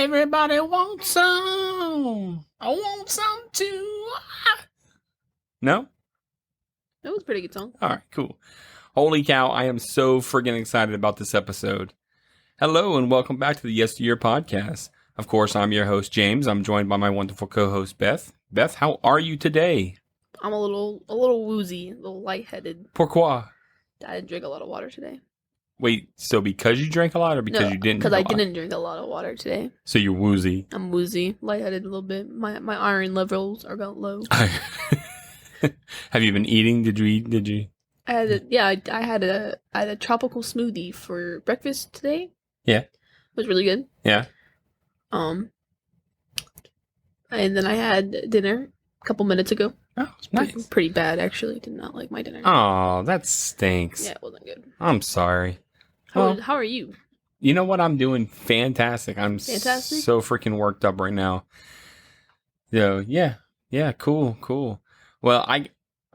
Everybody wants some. I want some too. No? That was a pretty good song. All right, cool. Holy cow, I am so friggin' excited about this episode. Hello and welcome back to the Yesteryear podcast. Of course, I'm your host, James. I'm joined by my wonderful co-host, Beth. Beth, how are you today? I'm a little woozy, a little lightheaded. Pourquoi? I didn't drink a lot of water today. Wait, so because you drank a lot or because you didn't? Because I didn't drink a lot of water today. So you're woozy. I'm woozy, lightheaded a little bit. My iron levels are about low. Have you been eating? Did you eat? I had a tropical smoothie for breakfast today. Yeah. It was really good. Yeah. And then I had dinner a couple minutes ago. Oh, nice. Pretty bad, actually. Did not like my dinner. Oh, that stinks. Yeah, it wasn't good. I'm sorry. How are you? You know what? I'm doing fantastic. I'm fantastic? So freaking worked up right now. So, yeah, cool. Well, I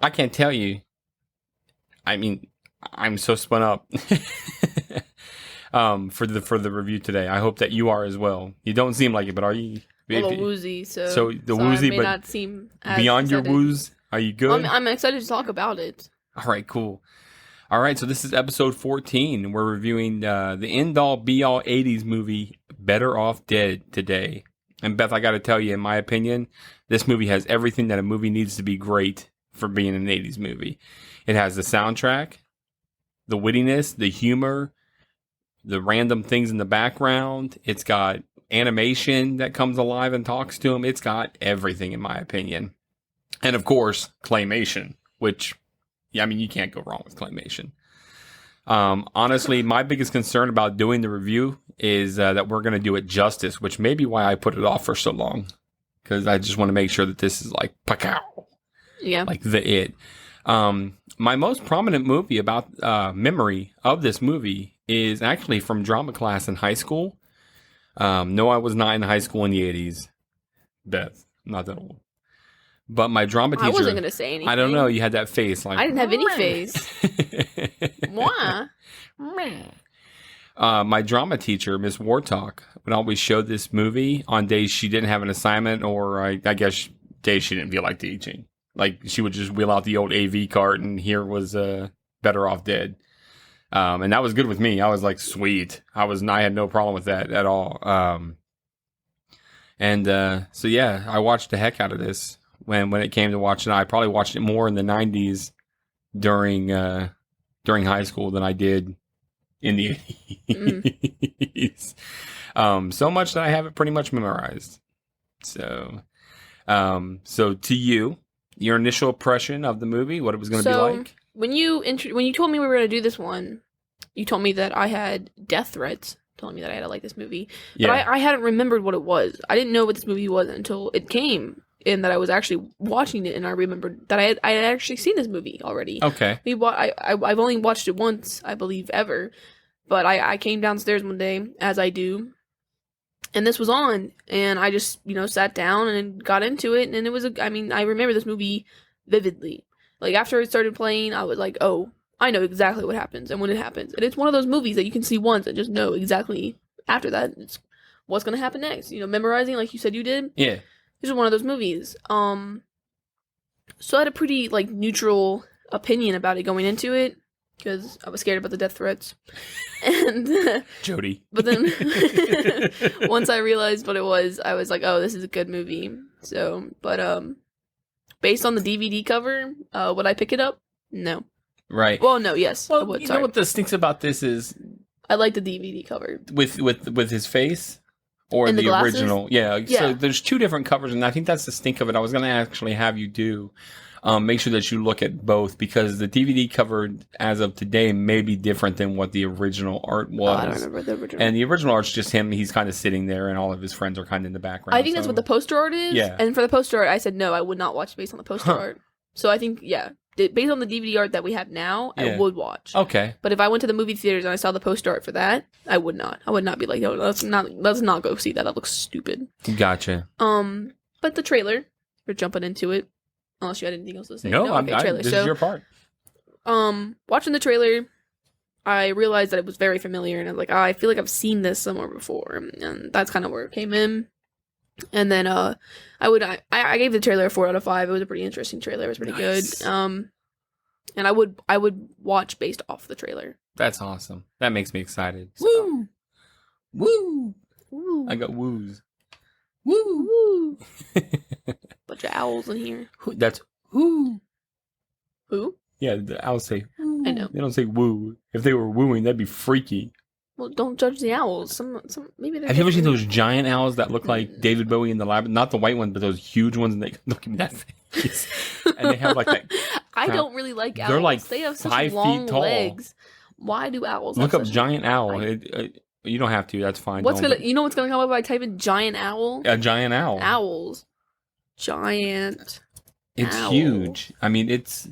can't tell you. I mean, I'm so spun up for the review today. I hope that you are as well. You don't seem like it, but are you? A little woozy, so the woozy, I may but not seem as beyond excited. your wooze, are you good? I'm excited to talk about it. All right, cool. All right, so this is episode 14. We're reviewing the end-all, be-all 80s movie, Better Off Dead, today. And Beth, I got to tell you, in my opinion, this movie has everything that a movie needs to be great for being an 80s movie. It has the soundtrack, the wittiness, the humor, the random things in the background. It's got animation that comes alive and talks to him. It's got everything, in my opinion. And of course, claymation, which, yeah, I mean, you can't go wrong with claymation. Honestly, my biggest concern about doing the review is that we're going to do it justice, which may be why I put it off for so long. Because I just want to make sure that this is like, pacow. Yeah. Like the it. My most prominent movie about memory of this movie is actually from drama class in high school. No, I was not in high school in the 80s. Beth, not that old. But my drama teacher... I wasn't going to say anything. I don't know. You had that face. Like, I didn't have any face. Why? My drama teacher, Miss Wartalk, would always show this movie on days she didn't have an assignment or I guess days she didn't feel like teaching. Like, she would just wheel out the old AV cart and here was Better Off Dead. And that was good with me. I was like, sweet. I had no problem with that at all. So yeah, I watched the heck out of this when it came to watching it. I probably watched it more in the 90s during high school than I did in the 80s. So much that I have it pretty much memorized. So to you, your initial impression of the movie, what it was going to be like? When you told me we were going to do this one, you told me that I had death threats telling me that I had to like this movie. But yeah. I hadn't remembered what it was. I didn't know what this movie was until it came and that I was actually watching it, and I remembered that I had actually seen this movie already. Okay. I've only watched it once, I believe, ever. But I came downstairs one day, as I do, and this was on, and I just, sat down and got into it, and it was I remember this movie vividly. Like, after it started playing, I was like, oh, I know exactly what happens and when it happens. And it's one of those movies that you can see once and just know exactly after that it's what's going to happen next. Memorizing like you said you did. Yeah. This is one of those movies. So I had a pretty, neutral opinion about it going into it because I was scared about the death threats. And Jody. But then once I realized what it was, I was like, oh, this is a good movie. So, but, based on the DVD cover, would I pick it up? No. Right. Well, no, yes. Well, I would. You know what the stinks about this is? I like the DVD cover. With his face? Or and the original? Yeah. So there's two different covers, and I think that's the stink of it. I was going to actually have you do, make sure that you look at both, because the DVD cover, as of today, may be different than what the original art was. I don't remember the original. And the original art's just him. He's kind of sitting there, and all of his friends are kind of in the background. I think that's what the poster art is. Yeah. And for the poster art, I said, no, I would not watch based on the poster art. So I think, based on the DVD art that we have now, I would watch. Okay. But if I went to the movie theaters and I saw the poster art for that, I would not. I would not be like, no, let's not go see that. That looks stupid. Gotcha. But the trailer, we're jumping into it. Unless you had anything else to say. No, okay, trailer. This is your part. Watching the trailer, I realized that it was very familiar, and I was like, I feel like I've seen this somewhere before, and that's kind of where it came in. And then I gave the trailer a 4 out of 5. It was a pretty interesting trailer. It was pretty Nice. good. And I would watch based off the trailer. That's awesome. That makes me excited. So. Woo! Woo! Woo! I got woos. Woo! Woo! Bunch of owls in here. That's woo. Who? Yeah, the owls say woo. I know. They don't say woo. If they were wooing, that'd be freaky. Well, don't judge the owls. Some maybe they're. Have you ever seen those giant owls that look like David Bowie in the lab? Not the white ones, but those huge ones. And they look at me that face. And they have like that. I don't really like owls. They're like they have such 5 long feet tall. legs. Why do owls? Look have up such giant owl. You don't have to. That's fine. You know what's gonna come up if I type in giant owl? A giant owl. Owls. Giant. It's owl. huge. I mean, it's.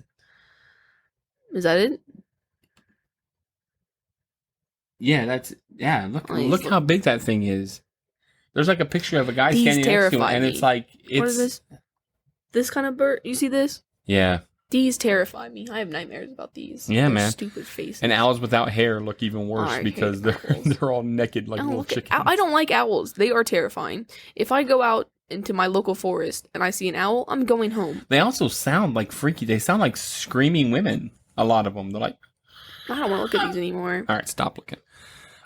Is that it? Yeah, Look Nice. how big that thing is. There's like a picture of a guy These standing next to him, terrify and me. it's like it's. What is this? This kind of bird? You see this? Yeah, These terrify me. I have nightmares about these. Yeah, Their man. Stupid faces. and owls without hair look even worse I because hate they're owls. they're all naked like little chickens. I don't like owls. They are terrifying. If I go out into my local forest and I see an owl, I'm going home. They also sound like freaky. They sound like screaming women. A lot of them. They're like, I don't want to look at these anymore. all right, stop looking.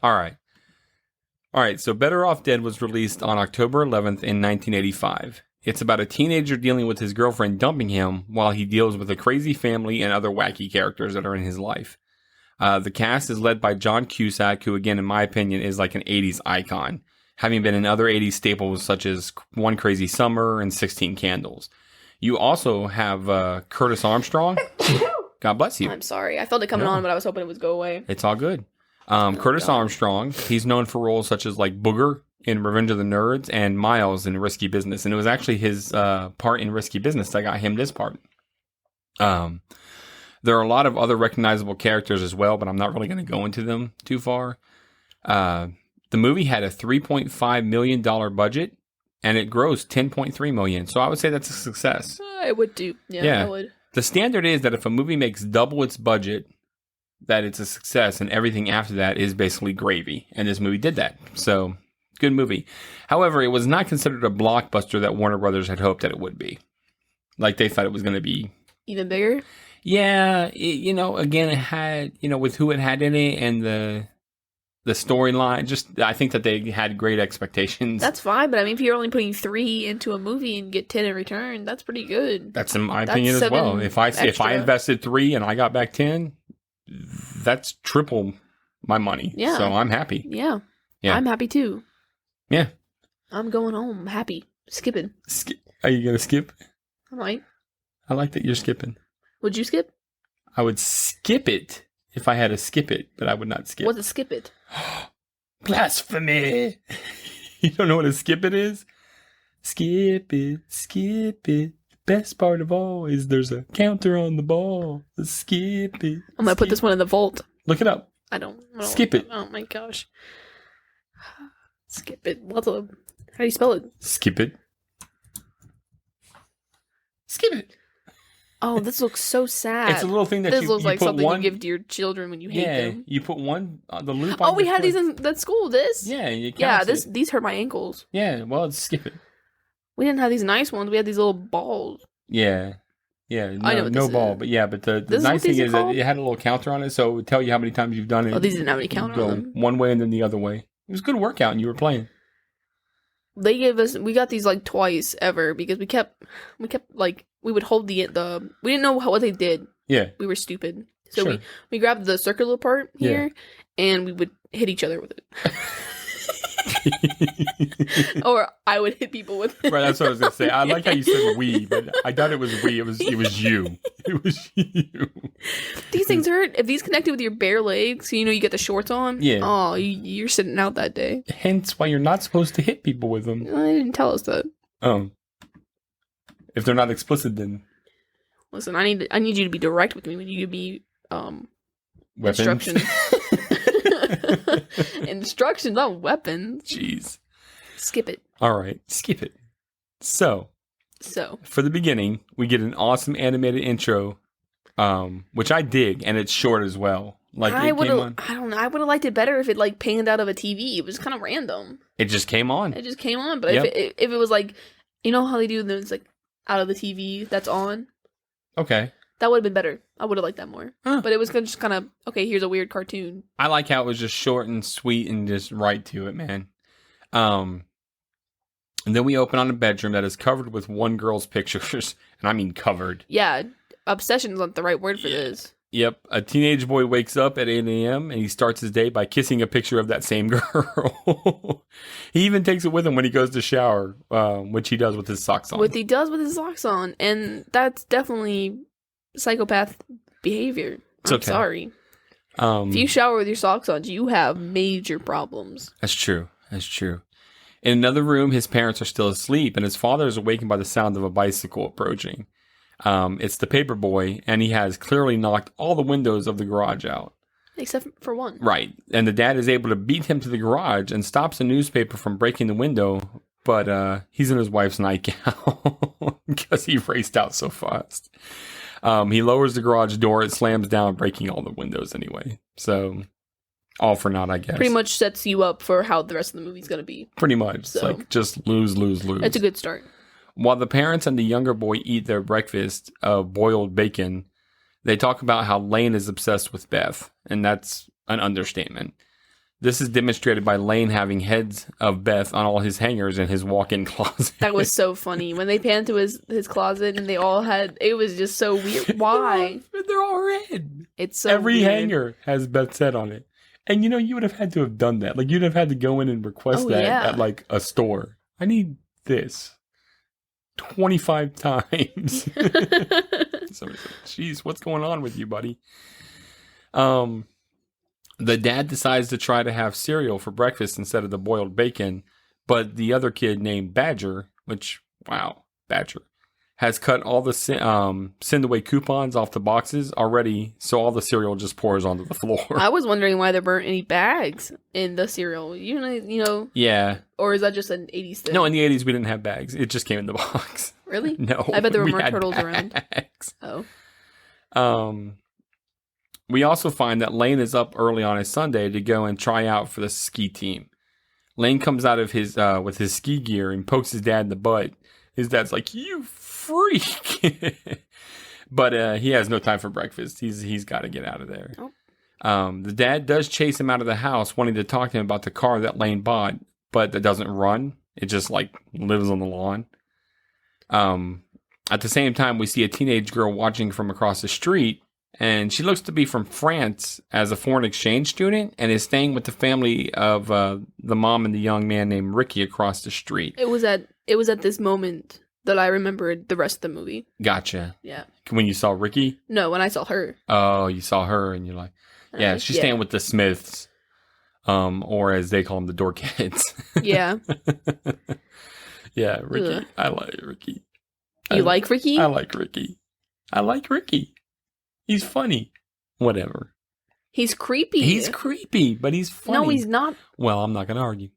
All right. So Better Off Dead was released on October 11th in 1985. It's about a teenager dealing with his girlfriend dumping him while he deals with a crazy family and other wacky characters that are in his life. The cast is led by John Cusack, who, again, in my opinion, is like an 80s icon, having been in other 80s staples such as One Crazy Summer and 16 Candles. You also have Curtis Armstrong. God bless you. I'm sorry. I felt it coming No. on, but I was hoping it would go away. It's all good. Curtis God. Armstrong, he's known for roles such as like Booger in Revenge of the Nerds and Miles in Risky Business. And it was actually his part in Risky Business that got him this part. There are a lot of other recognizable characters as well, but I'm not really going to go into them too far. The movie had a $3.5 million budget, and it grossed $10.3 million. So I would say that's a success. I would do. Yeah, I would. The standard is that if a movie makes double its budget, that it's a success, and everything after that is basically gravy. And this movie did that. So, good movie. However, it was not considered a blockbuster that Warner Brothers had hoped that it would be. Like, they thought it was going to be... Even bigger? Yeah, again, it had, with who it had in it and the storyline, just, I think that they had great expectations. That's fine, but I mean, if you're only putting 3 into a movie and get 10 in return, that's pretty good. That's in my That's opinion as well. 7 If I extra. invested 3 and I got back 10, that's triple my money. Yeah. So I'm happy. Yeah. Yeah. I'm happy too. Yeah. I'm going home happy. Skipping. Are you going to skip? I might. I like that you're skipping. Would you skip? I would skip it if I had to skip it, but I would not skip. What's a skip it? Blasphemy! You don't know what a skip it is? Skip it, skip it. Best part of all is there's a counter on the ball. Skip it. I'm gonna put this one in the vault. Look it up. I don't Skip it. Oh my gosh. Skip it. How do you spell it? Skip it. Skip it. Oh, this looks so sad. It's a little thing that this you looks like put something one. you give to your children when you hate Yeah, them. you put one the loop on. Oh, we your had foot. these in at school. This. Yeah, you Yeah. counts it. These hurt my ankles. Yeah, well, it's skip it. We didn't have these nice ones. We had these little balls. Yeah. Yeah, no, I know what no this ball, is. but yeah, but the This is nice what thing these are is that called? it had a little counter on it, so it would tell you how many times you've done it. Oh, these didn't have any counter Go on them. one way and then the other way. It was a good workout, and you were playing. They gave us. We got these like twice ever because we kept like we would hold the we didn't know what they did. Yeah, We were stupid. So Sure. we grabbed the circular part here and we would hit each other with it. Or I would hit people with it. right. That's what I was gonna say. I like how you said "we," but I thought it was "we." It was you. It was you. These things hurt. If these connected with your bare legs, so you get the shorts on. Yeah. Oh, you're sitting out that day. Hence, why you're not supposed to hit people with them. They didn't tell us that. If they're not explicit, then Listen, I need you to be direct with me when you give me weapons. instructions. Instructions on weapons. Jeez. Skip it. All right, skip it. So, for the beginning, we get an awesome animated intro, which I dig, and it's short as well. Like I it would came have. on. I don't know. I would have liked it better if it like panned out of a TV. It was kind of random. It just came on. It just came on. But Yep. if it was like, you know how they do those like out of the TV that's on. Okay. That would have been better. I would have liked that more. Huh. But it was just kind of, okay, here's a weird cartoon. I like how it was just short and sweet and just right to it, man. And then we open on a bedroom that is covered with one girl's pictures. And I mean covered. Yeah, obsession is not the right word for this. Yep. A teenage boy wakes up at 8 a.m. and he starts his day by kissing a picture of that same girl. He even takes it with him when he goes to shower, which he does with his socks on. What he does with his socks on. And that's definitely psychopath behavior. I'm okay. sorry. If you shower with your socks on, you have major problems. That's true. That's true. In another room, his parents are still asleep, and his father is awakened by the sound of a bicycle approaching. It's the paper boy, and he has clearly knocked all the windows of the garage out. Except for one. Right. And the dad is able to beat him to the garage and stops the newspaper from breaking the window, but he's in his wife's nightgown because he raced out so fast. He lowers the garage door, it slams down, breaking all the windows anyway. So, all for naught, I guess. Pretty much sets you up for how the rest of the movie's going to be. Pretty much. So, it's like, just lose, lose, lose. It's a good start. While the parents and the younger boy eat their breakfast of boiled bacon, they talk about how Lane is obsessed with Beth, and that's an understatement. This is demonstrated by Lane having heads of Beth on all his hangers in his walk-in closet. That was so funny. When they panned to his closet and they all had... It was just so weird. Why? They're all red. It's so Every weird. hanger has Beth's head on it. And you would have had to have done that. Like, you'd have had to go in and request that at, like, a store. I need this 25 times. Somebody said, "Jeez, what's going on with you, buddy?" The dad decides to try to have cereal for breakfast instead of the boiled bacon, but the other kid named Badger, Badger, has cut all the send away coupons off the boxes already, so all the cereal just pours onto the floor. I was wondering why there weren't any bags in the cereal. You know. Yeah. Or is that just an 80s thing? No, in the 80s we didn't have bags. It just came in the box. Really? No. I bet there were we more had turtles bags. around. Oh. We also find that Lane is up early on a Sunday to go and try out for the ski team. Lane comes out of his with his ski gear and pokes his dad in the butt. His dad's like, "You freak!" But he has no time for breakfast. He's got to get out of there. Oh. The dad does chase him out of the house, wanting to talk to him about the car that Lane bought, but that doesn't run. It just like lives on the lawn. At the same time, we see a teenage girl watching from across the street. And she looks to be from France as a foreign exchange student and is staying with the family of the mom and the young man named Ricky across the street. It was at this moment that I remembered the rest of the movie. Gotcha. Yeah. When you saw Ricky? No, when I saw her. Oh, you saw her and you're like, yeah, she's staying with the Smiths, or as they call them, the Dorkettes. Yeah. Yeah, Ricky. Ugh. I like Ricky. You like Ricky? I like Ricky. I like Ricky. He's funny. Whatever. He's creepy. He's creepy, but he's funny. No, he's not. Well, I'm not going to argue.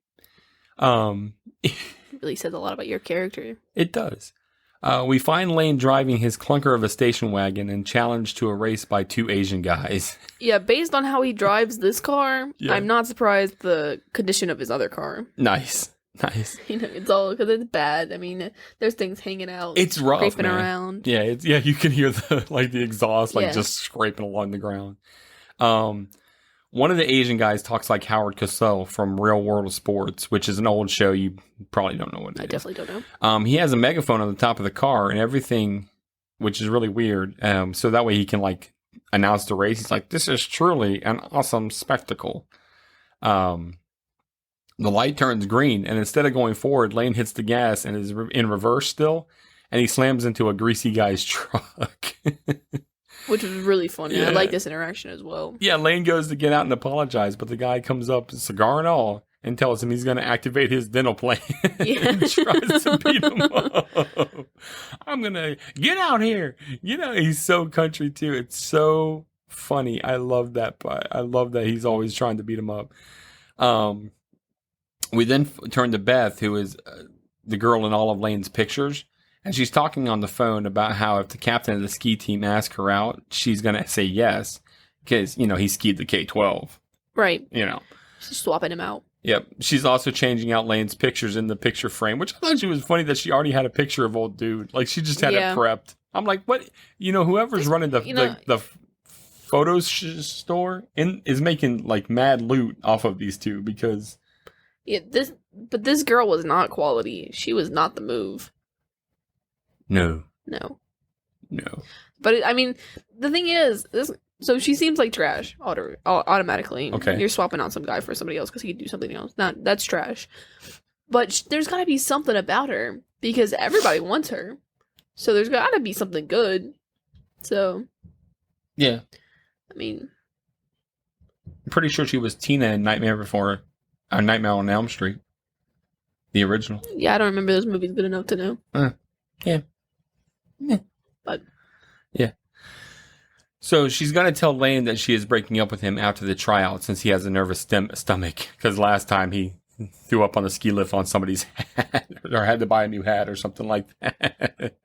It really says a lot about your character. It does. We find Lane driving his clunker of a station wagon and challenged to a race by two Asian guys. Yeah, based on how he drives this car, Yeah. I'm not surprised the condition of his other car. Nice. It's all because it's bad. I mean, there's things hanging out. It's rough, scraping man. around. Yeah, you can hear the exhaust just scraping along the ground. One of the Asian guys talks like Howard Cosell from Real World of Sports, which is an old show. You probably don't know what it is. I definitely don't know. He has a megaphone on the top of the car and everything, which is really weird. So that way he can like announce the race. He's like, "This is truly an awesome spectacle." The light turns green, and instead of going forward, Lane hits the gas and is in reverse still, and he slams into a greasy guy's truck. Which was really funny. Yeah. I like this interaction as well. Yeah, Lane goes to get out and apologize, but the guy comes up, cigar and all, and tells him he's going to activate his dental plan and tries to beat him up. "I'm going to get out here." He's so country too. It's so funny. I love that part. I love that he's always trying to beat him up. We then turn to Beth, who is the girl in all of Lane's pictures. And she's talking on the phone about how if the captain of the ski team asks her out, she's going to say yes. because, he skied the K-12, Right. She's swapping him out. Yep. She's also changing out Lane's pictures in the picture frame, which I thought she was funny that she already had a picture of old dude. Like, she just had it prepped. I'm like, what? Whoever's running the photo store is making, like, mad loot off of these two because... Yeah, this girl was not quality. She was not the move. No. But, the thing is, so she seems like trash automatically. Okay. You're swapping out some guy for somebody else because he could do something else. That's trash. But there's got to be something about her because everybody wants her. So there's got to be something good. So. Yeah. I'm pretty sure she was Tina in Nightmare on Elm Street. The original. Yeah, I don't remember those movies good enough to know. Yeah. But. Yeah. So she's going to tell Lane that she is breaking up with him after the tryout since he has a nervous stomach. Because last time he threw up on the ski lift on somebody's hat or had to buy a new hat or something like that.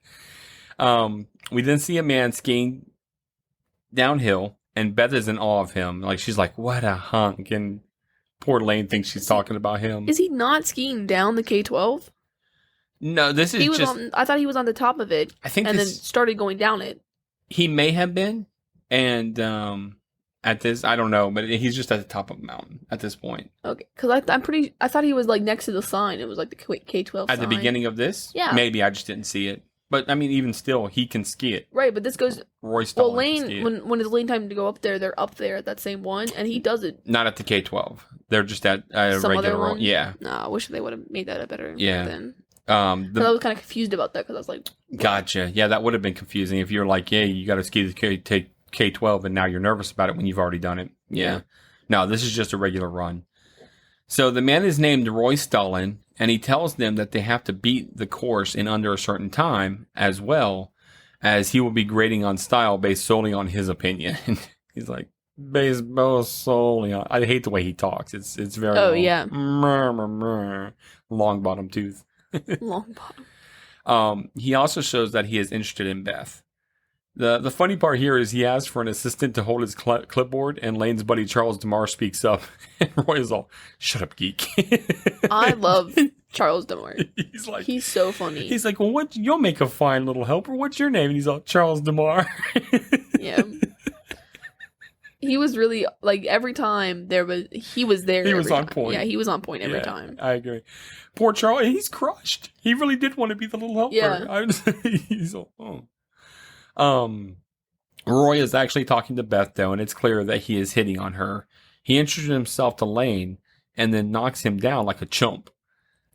We then see a man skiing downhill and Beth is in awe of him. Like, she's like, what a hunk. And poor Lane thinks she's talking about him. Is he not skiing down the K-12? No, this is I thought he was on the top of it. I think then started going down it. He may have been. And at this, I don't know, but he's just at the top of the mountain at this point. Okay, because I thought he was like next to the sign. It was like the K-12 sign. At the beginning of this? Yeah. Maybe I just didn't see it. But, even still, he can ski it. Right, but this goes... Roy Stalling Lane, when it's Lane time to go up there, they're up there at that same one, and he does it. Not at the K-12. They're just at a Some regular other one? one. Yeah. No, I wish they would have made that a better then. I was kind of confused about that, because I was like... Gotcha. Yeah, that would have been confusing if you're like, yeah, you got to ski the K-12, and now you're nervous about it when you've already done it. Yeah. No, this is just a regular run. So the man is named Roy Stalling, and he tells them that they have to beat the course in under a certain time, as well as he will be grading on style based solely on his opinion. He's like, baseball solely on... I hate the way he talks. It's very... Oh, long. Yeah. Long bottom tooth. Long bottom. He also shows that he is interested in Beth. The funny part here is he asks for an assistant to hold his clipboard, and Lane's buddy Charles DeMar speaks up, and Roy is all, "Shut up, geek." I love Charles DeMar. He's so funny. He's like, "Well, you'll make a fine little helper. What's your name?" And he's all, "Charles DeMar." Yeah. He was really, like, every time he was there. He was on point. Yeah, he was on point every time. I agree. Poor Charles, he's crushed. He really did want to be the little helper. Yeah. He's all, oh. Roy is actually talking to Beth, though, and it's clear that he is hitting on her. He introduces himself to Lane and then knocks him down like a chump.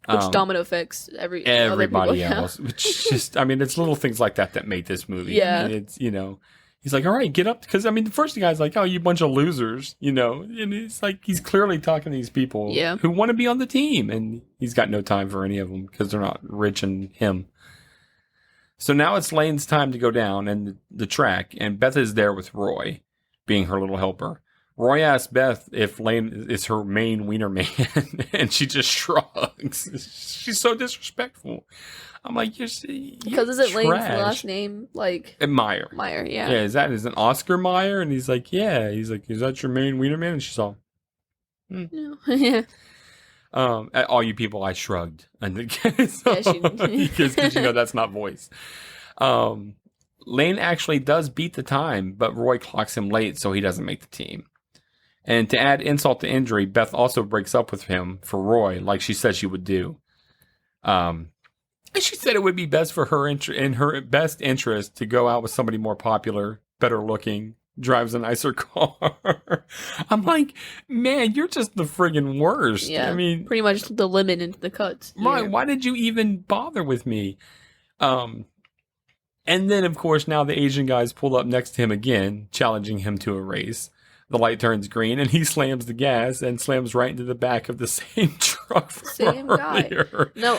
Which domino affects everybody else. Which just, it's little things like that make this movie. Yeah. It's, he's like, all right, get up. Because, the first guy's like, oh, you bunch of losers, And it's like, he's clearly talking to these people who want to be on the team. And he's got no time for any of them because they're not rich in him. So now it's Lane's time to go down and the track, and Beth is there with Roy, being her little helper. Roy asks Beth if Lane is her main wiener man, and she just shrugs. She's so disrespectful. I'm like, you're because isn't Lane's last name like Meyer? Meyer, yeah. Yeah, is it Oscar Meyer? And he's like, yeah. He's like, is that your main wiener man? And she's all, No. Yeah. At all you people, I shrugged. Because that's not voice. Lane actually does beat the time, but Roy clocks him late, so he doesn't make the team. And to add insult to injury, Beth also breaks up with him for Roy, like she said she would do. And she said it would be best for her in her best interest to go out with somebody more popular, better looking, drives a nicer car. I'm like, man, you're just the friggin' worst. Yeah, pretty much the limit into the cuts. Why did you even bother with me? And then, of course, now the Asian guys pull up next to him again, challenging him to a race. The light turns green, and he slams the gas and slams right into the back of the same truck from earlier. Guy. No,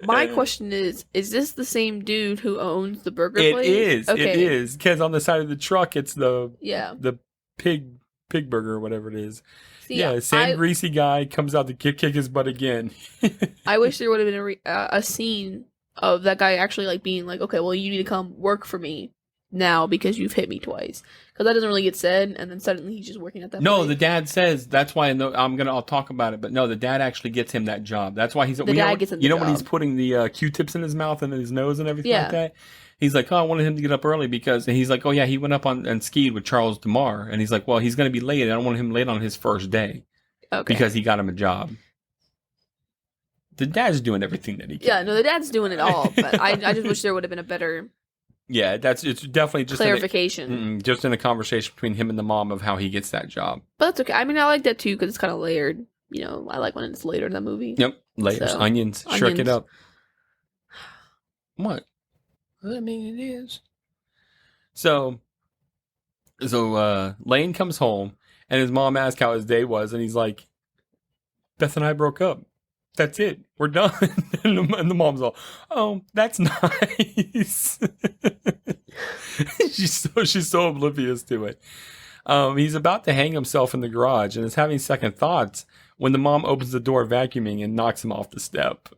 my question is this the same dude who owns the burger place? It is. Okay. It is. Because on the side of the truck, it's the pig burger or whatever it is. See, same greasy guy comes out to kick his butt again. I wish there would have been a scene of that guy actually like being like, okay, well, you need to come work for me now because you've hit me twice. Because that doesn't really get said, and then suddenly he's just working at that No, place. the dad says that's why. I'll talk about it, but no, the dad actually gets him that job. That's why he's. The dad gets him the when he's job. putting the Q-tips in his mouth and in his nose and everything Yeah. like that. He's like, oh, I wanted him to get up early because, and he's like, oh yeah, he went up and skied with Charles DeMar, and he's like, well, he's going to be late. I don't want him late on his first day Okay. because he got him a job. The dad's doing everything that he can. Yeah, no, the dad's doing it all, but I just wish there would have been a better Yeah, it's definitely just clarification. just in a conversation between him and the mom of how he gets that job. But that's okay. I mean, I like that too because it's kind of layered. You know, I like when it's later in the movie. Yep, layers, So, onions, shrink it onions. up. What? I mean, it is. So Lane comes home and his mom asks how his day was, and he's like, Beth and I broke up. That's it. We're done. And the mom's all, oh, that's nice. She's so oblivious to it. He's about to hang himself in the garage and is having second thoughts when the mom opens the door vacuuming and knocks him off the step.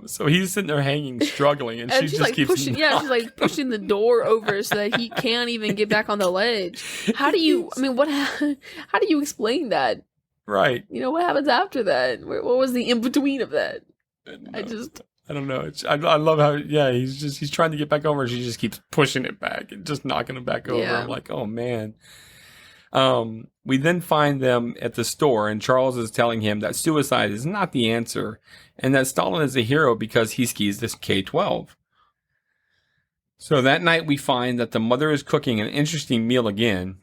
So he's sitting there hanging, struggling, and she she's just like keeps pushing. Yeah, she's like pushing the door over so that he can't even get back on the ledge. How do you? I mean, how do you explain that? Right. You know, what happens after that? What was the in between of that? I don't know. I love how, he's trying to get back over and she just keeps pushing it back and just knocking him back over. Yeah. I'm like, oh man. We then find them at the store and Charles is telling him that suicide is not the answer and that Stalin is a hero because he skis this K-12. So that night we find that the mother is cooking an interesting meal again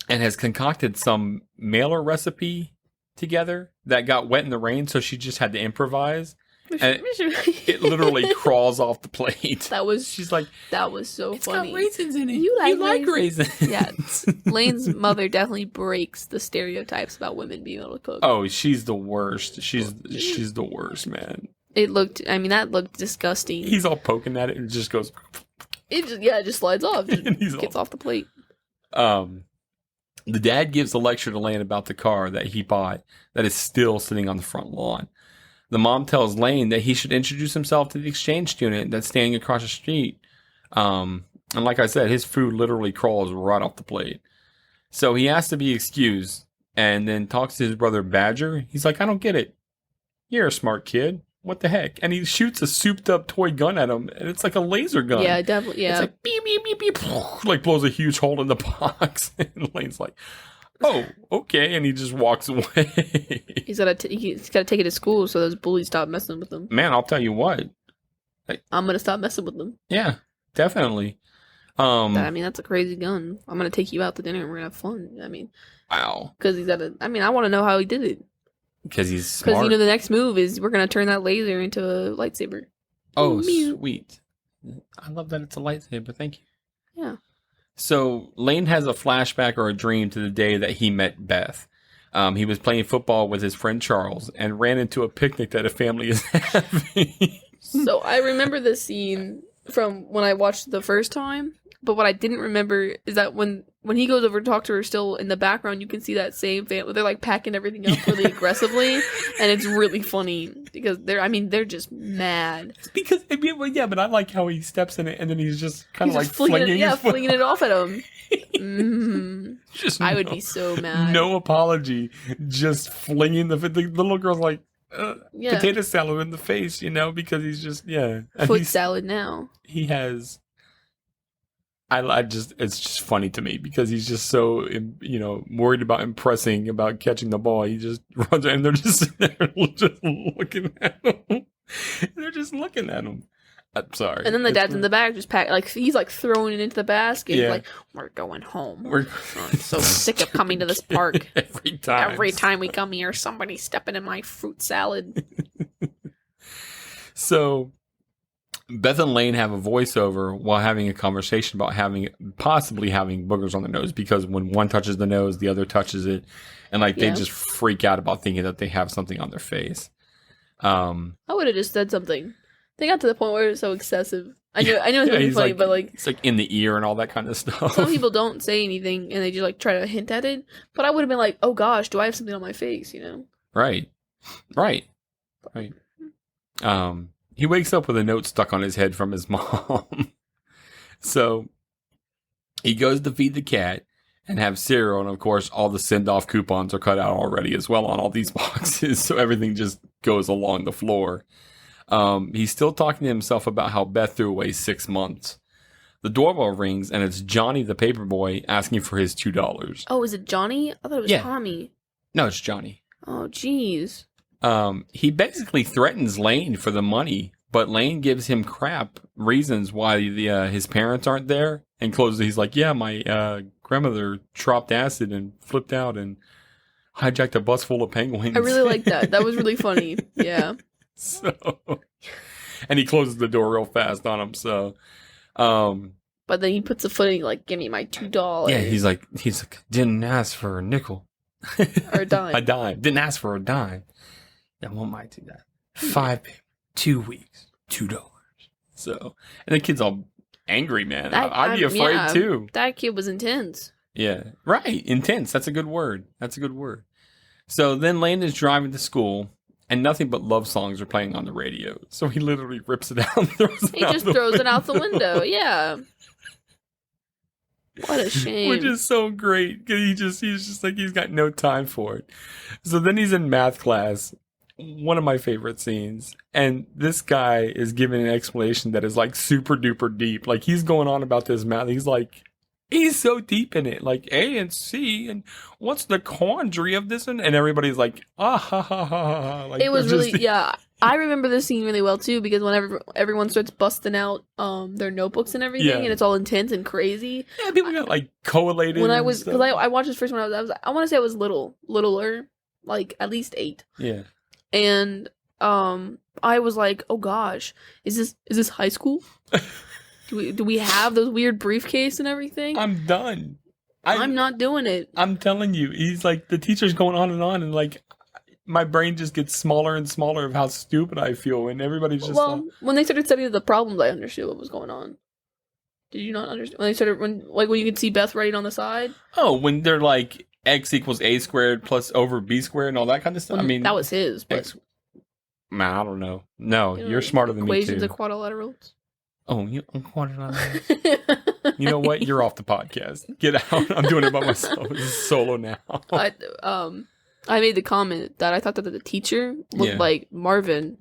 and has concocted some mailer recipe together that got wet in the rain, so she just had to improvise. And it literally crawls off the plate. She's like, that was so funny. It's got raisins in it. You like raisins. Yeah. Lane's mother definitely breaks the stereotypes about women being able to cook. Oh, she's the worst. She's the worst, man. That looked disgusting. He's all poking at it and it just goes. It just slides off. Just gets off the plate. The dad gives a lecture to Lane about the car that he bought that is still sitting on the front lawn. The mom tells Lane that he should introduce himself to the exchange student that's standing across the street. And like I said, his food literally crawls right off the plate. So he asks to be excused and then talks to his brother Badger. He's like, I don't get it. You're a smart kid. What the heck? And he shoots a souped up toy gun at him, and it's like a laser gun. Yeah, definitely. Yeah. It's like beep, beep, beep, beep, like blows a huge hole in the box. And Lane's like, oh, okay. And he just walks away. He's got to take it to school so those bullies stop messing with him. Man, I'll tell you what. I'm going to stop messing with them. Yeah, definitely. That's a crazy gun. I'm going to take you out to dinner and we're going to have fun. I mean, wow. Because I want to know how he did it. Because he's smart. Because, the next move is we're going to turn that laser into a lightsaber. Oh, sweet. I love that it's a lightsaber. Thank you. Yeah. So Lane has a flashback or a dream to the day that he met Beth. He was playing football with his friend Charles and ran into a picnic that a family is having. So I remember this scene from when I watched it the first time, but what I didn't remember is that when he goes over to talk to her, still in the background, you can see that same family. They're like packing everything up really aggressively, and it's really funny because they're just mad. It's because, but I like how he steps in it and then he's just kind of like flinging it off at him. I would be so mad. No apology, just flinging the little girl's like potato salad in the face, because he's just foot salad now. He has. It's just funny to me because he's just so, worried about about catching the ball. He just runs and they're just sitting there just looking at him. They're just looking at him. I'm sorry. And then the dad's in the back just he's like throwing it into the basket. Yeah. Like, we're going home. I'm so sick of coming to this park. Every time we come here, somebody's stepping in my fruit salad. So Beth and Lane have a voiceover while having a conversation about possibly having boogers on their nose because when one touches the nose, the other touches it. And they just freak out about thinking that they have something on their face. I would have just said something. They got to the point where it was so excessive. I know it's really funny, but it's like in the ear and all that kind of stuff. Some people don't say anything and they just try to hint at it. But I would have been like, oh gosh, do I have something on my face? Right. He wakes up with a note stuck on his head from his mom. So He goes to feed the cat and have cereal. And of course, all the send off coupons are cut out already as well on all these boxes. So everything just goes along the floor. He's still talking to himself about how Beth threw away 6 months. The doorbell rings and it's Johnny the paperboy asking for his $2. Oh, is it Johnny? I thought it was Tommy. No, it's Johnny. Oh, jeez. He basically threatens Lane for the money, but Lane gives him crap reasons why his parents aren't there and closes. He's like, yeah, my grandmother dropped acid and flipped out and hijacked a bus full of penguins. I really like that. That was really funny. Yeah. And he closes the door real fast on him. So, but then he puts a foot in, like, give me my $2. Yeah, he's like, didn't ask for a nickel. Or a dime. A dime. Didn't ask for a dime. I won't mind do that. 5 payments, 2 weeks, $2. So, and the kid's all angry, man. I'd be afraid too. That kid was intense. Yeah, right. Intense. That's a good word. So then Lane is driving to school, and nothing but love songs are playing on the radio. So he literally rips it out and throws it out. He just throws it out the window. Yeah. What a shame. Which is so great. He's just like, he's got no time for it. So then he's in math class. One of my favorite scenes. And this guy is giving an explanation that is like super duper deep. Like he's going on about this math. He's so deep in it. Like A and C and what's the quandary of this? And everybody's like, ah ha ha ha ha. Like, it was really, yeah. I remember this scene really well too because whenever everyone starts busting out their notebooks and everything, and it's all intense and crazy. Yeah, people got like collated. When I was, because I watched this first one, I want to say I was littler, like at least 8. Yeah. And I was like, oh gosh, is this high school? Do we have those weird briefcase and everything? I'm done. I'm not doing it. I'm telling you, he's like, the teacher's going on and like, my brain just gets smaller and smaller of how stupid I feel, and everybody's just when they started studying the problems, I understood what was going on. Did you not understand? When you could see Beth writing on the side? Oh, when they're like, x equals a squared plus over b squared and all that kind of stuff. I mean, that was his. But man, I don't know. No, you're smarter than me too. Equations of quadrilaterals. Oh, quadrilaterals. You know what? You're off the podcast. Get out. I'm doing it by myself. This is solo now. I made the comment that I thought that the teacher looked like Marlin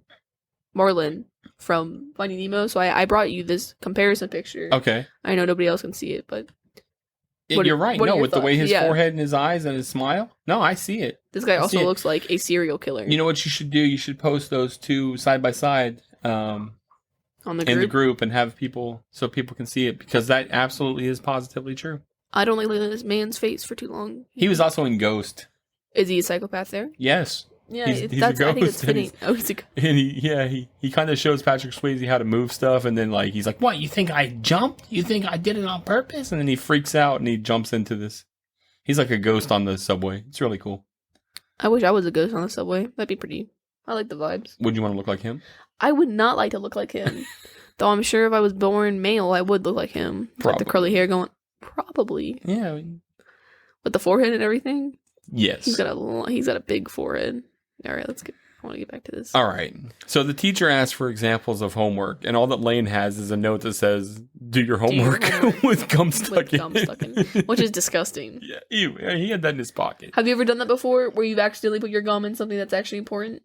from Finding Nemo, so I brought you this comparison picture. Okay. I know nobody else can see it, but you're right. No, with the way his forehead and his eyes and his smile. No, I see it. This guy also looks like a serial killer. You know what you should do? You should post those two side by side in the group and have people so people can see it, because that absolutely is positively true. I don't like looking at this man's face for too long. He was also in Ghost. Is he a psychopath there? Yes. Yeah, he's a ghost. I think it's fitting. He's a ghost. And he kind of shows Patrick Swayze how to move stuff, and then like he's like, "What? You think I jumped? You think I did it on purpose?" And then he freaks out and he jumps into this. He's like a ghost on the subway. It's really cool. I wish I was a ghost on the subway. That'd be pretty. I like the vibes. Would you want to look like him? I would not like to look like him. Though I'm sure if I was born male, I would look like him. Like the curly hair going. Probably. Yeah. With the forehead and everything. Yes. He's got a big forehead. All right, I want to get back to this. All right. So the teacher asks for examples of homework, and all that Lane has is a note that says, "Do your homework, with gum stuck in." Which is disgusting. Yeah, he had that in his pocket. Have you ever done that before, where you've accidentally put your gum in something that's actually important?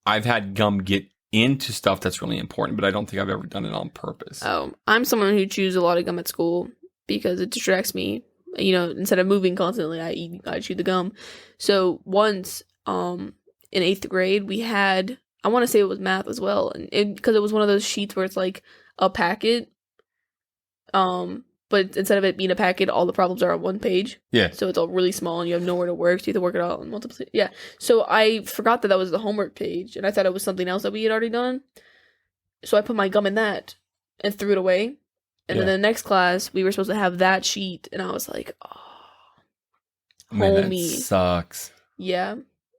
I've had gum get into stuff that's really important, but I don't think I've ever done it on purpose. Oh, I'm someone who chews a lot of gum at school because it distracts me. You know, instead of moving constantly, I chew the gum. So once, in 8th grade, we had, I want to say it was math as well, and because it was one of those sheets where it's like a packet, but instead of it being a packet, all the problems are on one page. Yeah. So it's all really small, and you have nowhere to work, so you have to work it all on multiple. Yeah. So I forgot that was the homework page, and I thought it was something else that we had already done. So I put my gum in that and threw it away. And then the next class, we were supposed to have that sheet, and I was like, "Oh, man, that sucks." Yeah.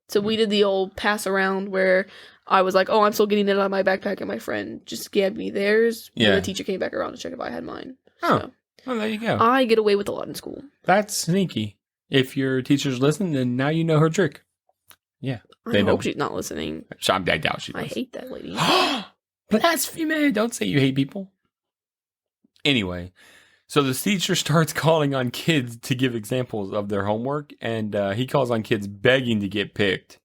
So we did the old pass around where I was like, "Oh, I'm still getting it out of my backpack," and my friend just gave me theirs. Yeah. And the teacher came back around to check if I had mine. Oh, so, well, there you go. I get away with a lot in school. That's sneaky. If your teachers listen, then now you know her trick. Yeah. I hope she's not listening. I doubt she does. I hate that lady. Blasphemy! Don't say you hate people. Anyway, So the teacher starts calling on kids to give examples of their homework, and he calls on kids begging to get picked.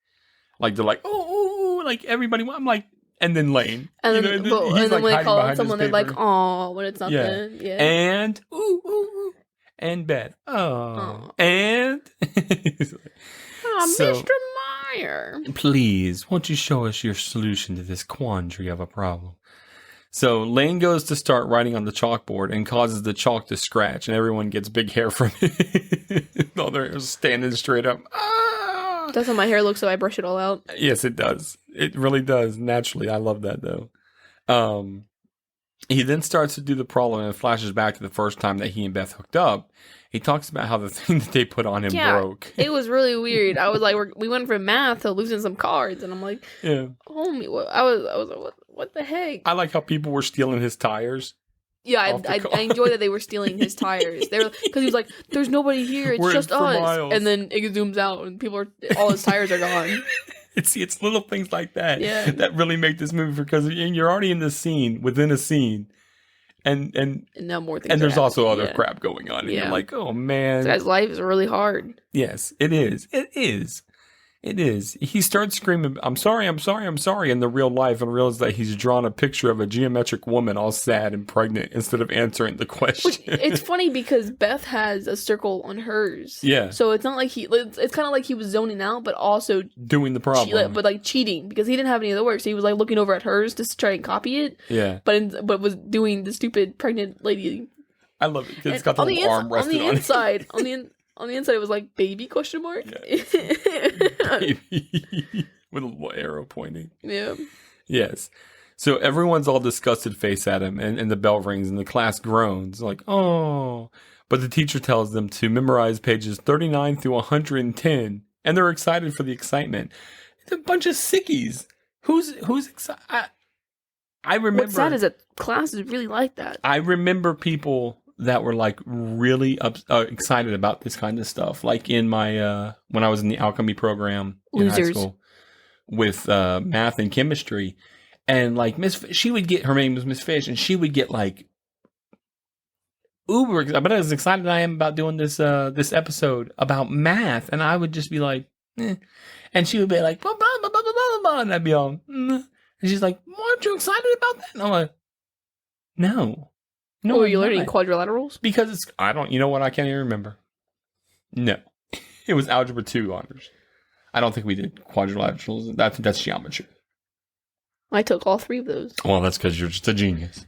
Like, they're like, oh, like, everybody. I'm like, and then Lane. And then, he's when they call on behind someone, his they're paper. like, "Oh," when it's not them. Yeah. And ooh, and Beth. Oh, and so, Mr. Meyer. please, won't you show us your solution to this quandary of a problem? So Lane goes to start writing on the chalkboard and causes the chalk to scratch, and everyone gets big hair from it. All their hair standing straight up. Ah! That's how my hair looks, so I brush it all out. Yes, it does. It really does. Naturally, I love that though. He then starts to do the problem and flashes back to the first time that he and Beth hooked up. He talks about how the thing that they put on him broke. It was really weird. I was like, we went from math to losing some cards, and I'm like, Yeah. homie, I was like, what the heck? I like how people were stealing his tires. Yeah, I enjoy that they were stealing his tires. They were, because he was like, "There's nobody here. It's just us." miles. And then it zooms out, and all his tires are gone. It's little things like that Yeah. that really make this movie, because you're already in the scene within a scene, and now more things. and there's are also happening. other crap going on, and Yeah. you're like, oh man, This guy's life is really hard. yes, it is. It is. He starts screaming, I'm sorry, in the real life, and realizes that he's drawn a picture of a geometric woman all sad and pregnant instead of answering the question. Which, it's funny because Beth has a circle on hers. Yeah. So it's not like it's kind of like he was zoning out, but also Doing the problem. but cheating, because he didn't have any of the work. So he was like looking over at hers to try and copy it. Yeah. But was doing the stupid pregnant lady. I love it because it's got the little arm rested on inside. On the inside, it was like baby question mark. it. With a little arrow pointing. Yeah. Yes. So everyone's all disgusted face at him, and the bell rings, and the class groans like, oh. But the teacher tells them to memorize pages 39 through 110, and they're excited for the excitement. It's a bunch of sickies. Who's excited? I remember. What's sad is that class is really like that. I remember people that were like really excited about this kind of stuff. Like in my when I was in the alchemy program in high Losers. school with math and chemistry, and like she would get, her name was Miss Fish, and she would get like uber. But as excited as I am about doing this episode about math, and I would just be like, eh. And she would be like, blah, blah, blah, blah, blah, blah, blah, and I'd be all, and she's like, aren't you excited about that? And I'm like, no. No, are you I'm learning not. quadrilaterals? Because you know what? I can't even remember. No. It was Algebra 2 honors. I don't think we did quadrilaterals. That's geometry. I took all 3 of those. Well, that's because you're just a genius.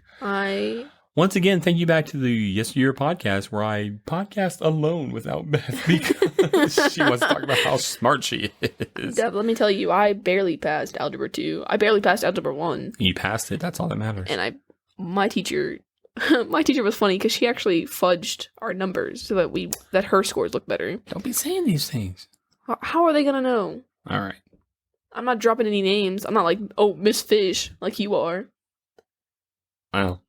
Once again, thank you back to the Yes Year podcast, where I podcast alone without Beth because she wants to talk about how smart she is. Deb, let me tell you, I barely passed Algebra 2. I barely passed Algebra 1. You passed it. That's all that matters. And my teacher was funny because she actually fudged our numbers so that her scores look better. Don't be saying these things. How are they gonna know? All right. I'm not dropping any names. I'm not like, oh, Miss Fish, like you are. Wow.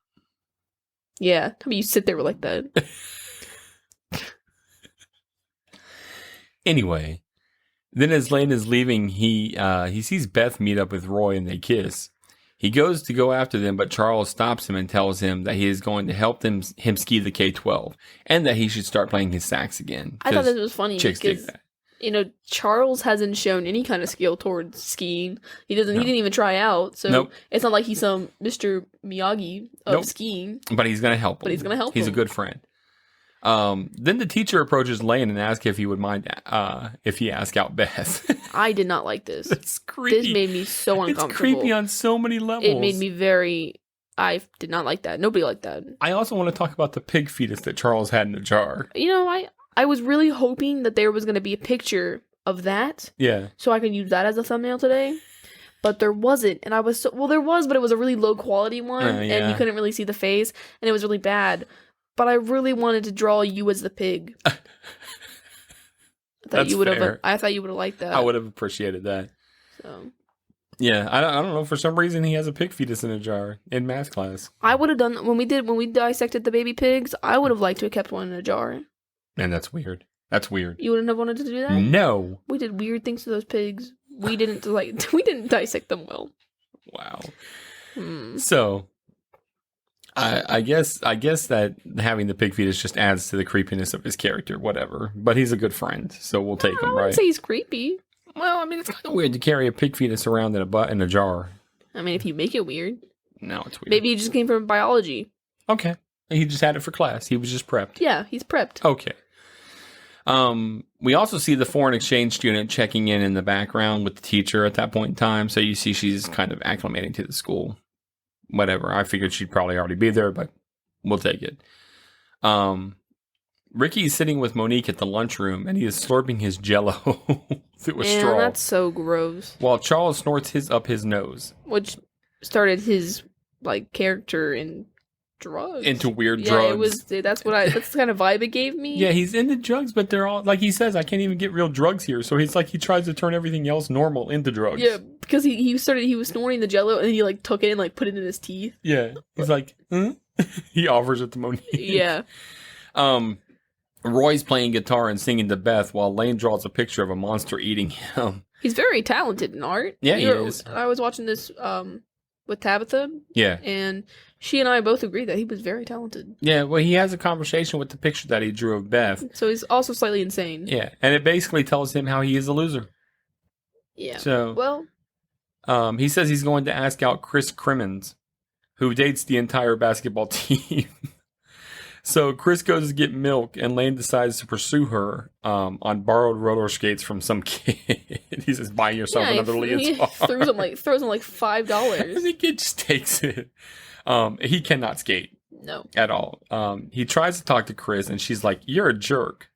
Yeah, how about you sit there like that? Anyway, then as Lane is leaving, he sees Beth meet up with Roy and they kiss. He goes to go after them, but Charles stops him and tells him that he is going to help him ski the K-12 and that he should start playing his sax again. I thought this was funny chicks because, dig that. Charles hasn't shown any kind of skill towards skiing. He didn't even try out, so Nope. It's not like he's some Mr. Miyagi of skiing. But he's going to help him. He's a good friend. Then the teacher approaches Lane and asks if he would mind if he asked out Beth. I did not like this. It's creepy. This made me so uncomfortable. It's creepy on so many levels. It made me I did not like that. Nobody liked that. I also want to talk about the pig fetus that Charles had in a jar. I was really hoping that there was going to be a picture of that. Yeah. So I could use that as a thumbnail today. But there wasn't. And I was there was, but it was a really low quality one. Yeah. And you couldn't really see the face. And it was really bad. But I really wanted to draw you as the pig. I thought you would have liked that. I would have appreciated that. So yeah, I don't know. For some reason, he has a pig fetus in a jar in math class. I would have done when we dissected the baby pigs. I would have liked to have kept one in a jar. And that's weird. That's weird. You wouldn't have wanted to do that? No. We did weird things to those pigs. We didn't dissect them well. Wow. So I guess that having the pig fetus just adds to the creepiness of his character, whatever. But he's a good friend, so we'll take him, I right? wouldn't say he's creepy. Well, I mean, it's kind of weird to carry a pig fetus around in a jar. I mean, if you make it weird. No, it's weird. Maybe he just came from biology. Okay. He just had it for class. He was just prepped. Yeah, he's prepped. Okay. We also see the foreign exchange student checking in the background with the teacher at that point in time. So you see she's kind of acclimating to the school. Whatever. I figured she'd probably already be there, but we'll take it. Ricky's sitting with Monique at the lunchroom, and he is slurping his Jell-O through a straw. That's so gross. While Charles snorts his up his nose. Which started his character in drugs. Into weird drugs. That's the kind of vibe it gave me. Yeah, he's into drugs, but they're all, like he says, I can't even get real drugs here. So he's like, he tries to turn everything else normal into drugs. Yeah, because he was snorting the Jell-O, and he took it and put it in his teeth. Yeah. He's like, huh? He offers it to Monique. Yeah. Roy's playing guitar and singing to Beth while Lane draws a picture of a monster eating him. He's very talented in art. Yeah, he is. I was watching this with Tabitha. Yeah. And she and I both agree that he was very talented. Yeah, well, he has a conversation with the picture that he drew of Beth. So he's also slightly insane. Yeah, and it basically tells him how he is a loser. Yeah. So, well, he says he's going to ask out Chris Crimmins, who dates the entire basketball team. So Chris goes to get milk, and Lane decides to pursue her on borrowed roller skates from some kid. He says, "Buy yourself another Leotard." He throws him $5. And the kid just takes it. He cannot skate. No. At all. He tries to talk to Chris, and she's like, "You're a jerk."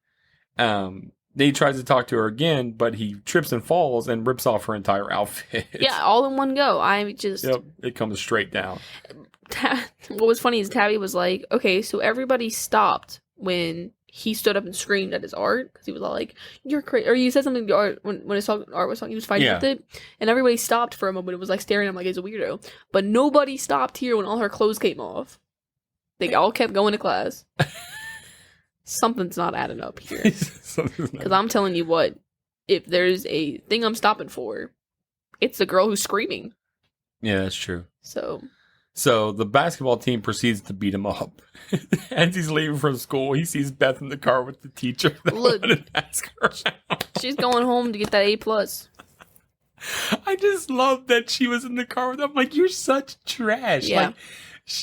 Then he tries to talk to her again, but he trips and falls and rips off her entire outfit. Yeah, all in one go. Yep, it comes straight down. What was funny is Tabby was like, okay, so everybody stopped when he stood up and screamed at his art, because he was all like, "You're crazy," or you said something to Art when Art was talking, he was fighting with it, and everybody stopped for a moment. It was like staring at him like he's a weirdo, but nobody stopped here when all her clothes came off. They all kept going to class. Something's not adding up here, because I'm telling you what, if there's a thing I'm stopping for, it's the girl who's screaming. Yeah, that's true. So the basketball team proceeds to beat him up. As he's leaving from school, he sees Beth in the car with the teacher. Look, she's going home to get that A+. I just love that she was in the car with him. I'm like, you're such trash. Yeah.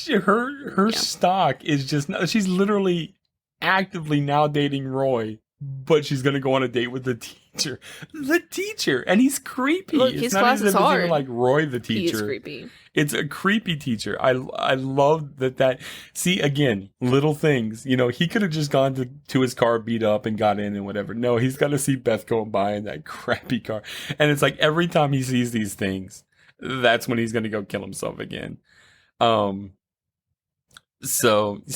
Her stock is just, she's literally actively now dating Roy, but she's going to go on a date with the teacher. The teacher! And he's creepy. Look, his class is hard. Even like Roy the teacher. He is creepy. It's a creepy teacher. I love that. See, again, little things. You know, he could have just gone to his car, beat up, and got in and whatever. No, he's got to see Beth going by in that crappy car. And it's like every time he sees these things, that's when he's going to go kill himself again. So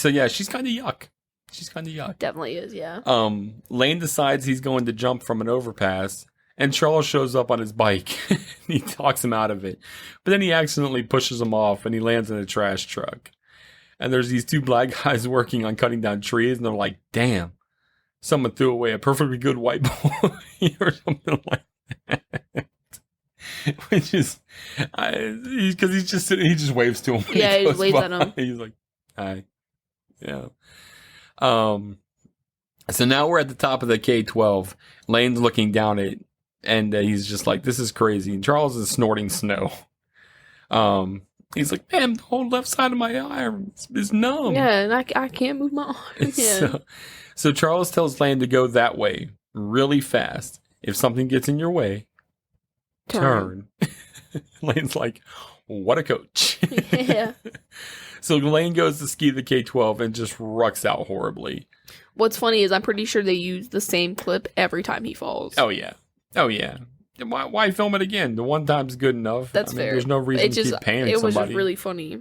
yeah, she's kind of yuck. Definitely is, yeah. Lane decides he's going to jump from an overpass, and Charles shows up on his bike. He talks him out of it. But then he accidentally pushes him off, and he lands in a trash truck. And there's these two black guys working on cutting down trees, and they're like, "Damn, someone threw away a perfectly good white boy," or something like that. Which is, because he's just sitting, he just waves to him. Yeah, he waves at him. He's like, "Hi." Yeah. So now we're at the top of the K-12. Lane's looking down it, and he's just like, "This is crazy." And Charles is snorting snow. He's like, "Man, the whole left side of my arm is numb." Yeah, and I can't move my arm. Yeah. So Charles tells Lane to go that way really fast. If something gets in your way, turn. Lane's like, "What a coach." Yeah. So Lane goes to ski the K-12 and just rucks out horribly. What's funny is I'm pretty sure they use the same clip every time he falls. Oh, yeah. Why film it again? The one time's good enough. That's fair. There's no reason to keep paying somebody. It was just really funny.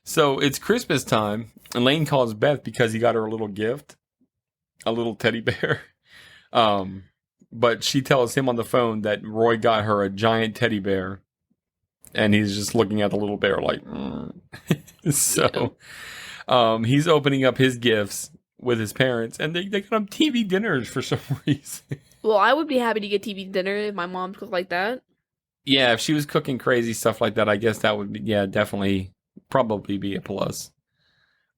So it's Christmas time, and Lane calls Beth because he got her a little gift. A little teddy bear. But she tells him on the phone that Roy got her a giant teddy bear. And he's just looking at the little bear like, So, he's opening up his gifts with his parents, and they got him TV dinners for some reason. Well, I would be happy to get TV dinner if my mom cooked like that. Yeah, if she was cooking crazy stuff like that, I guess that would be, definitely probably be a plus.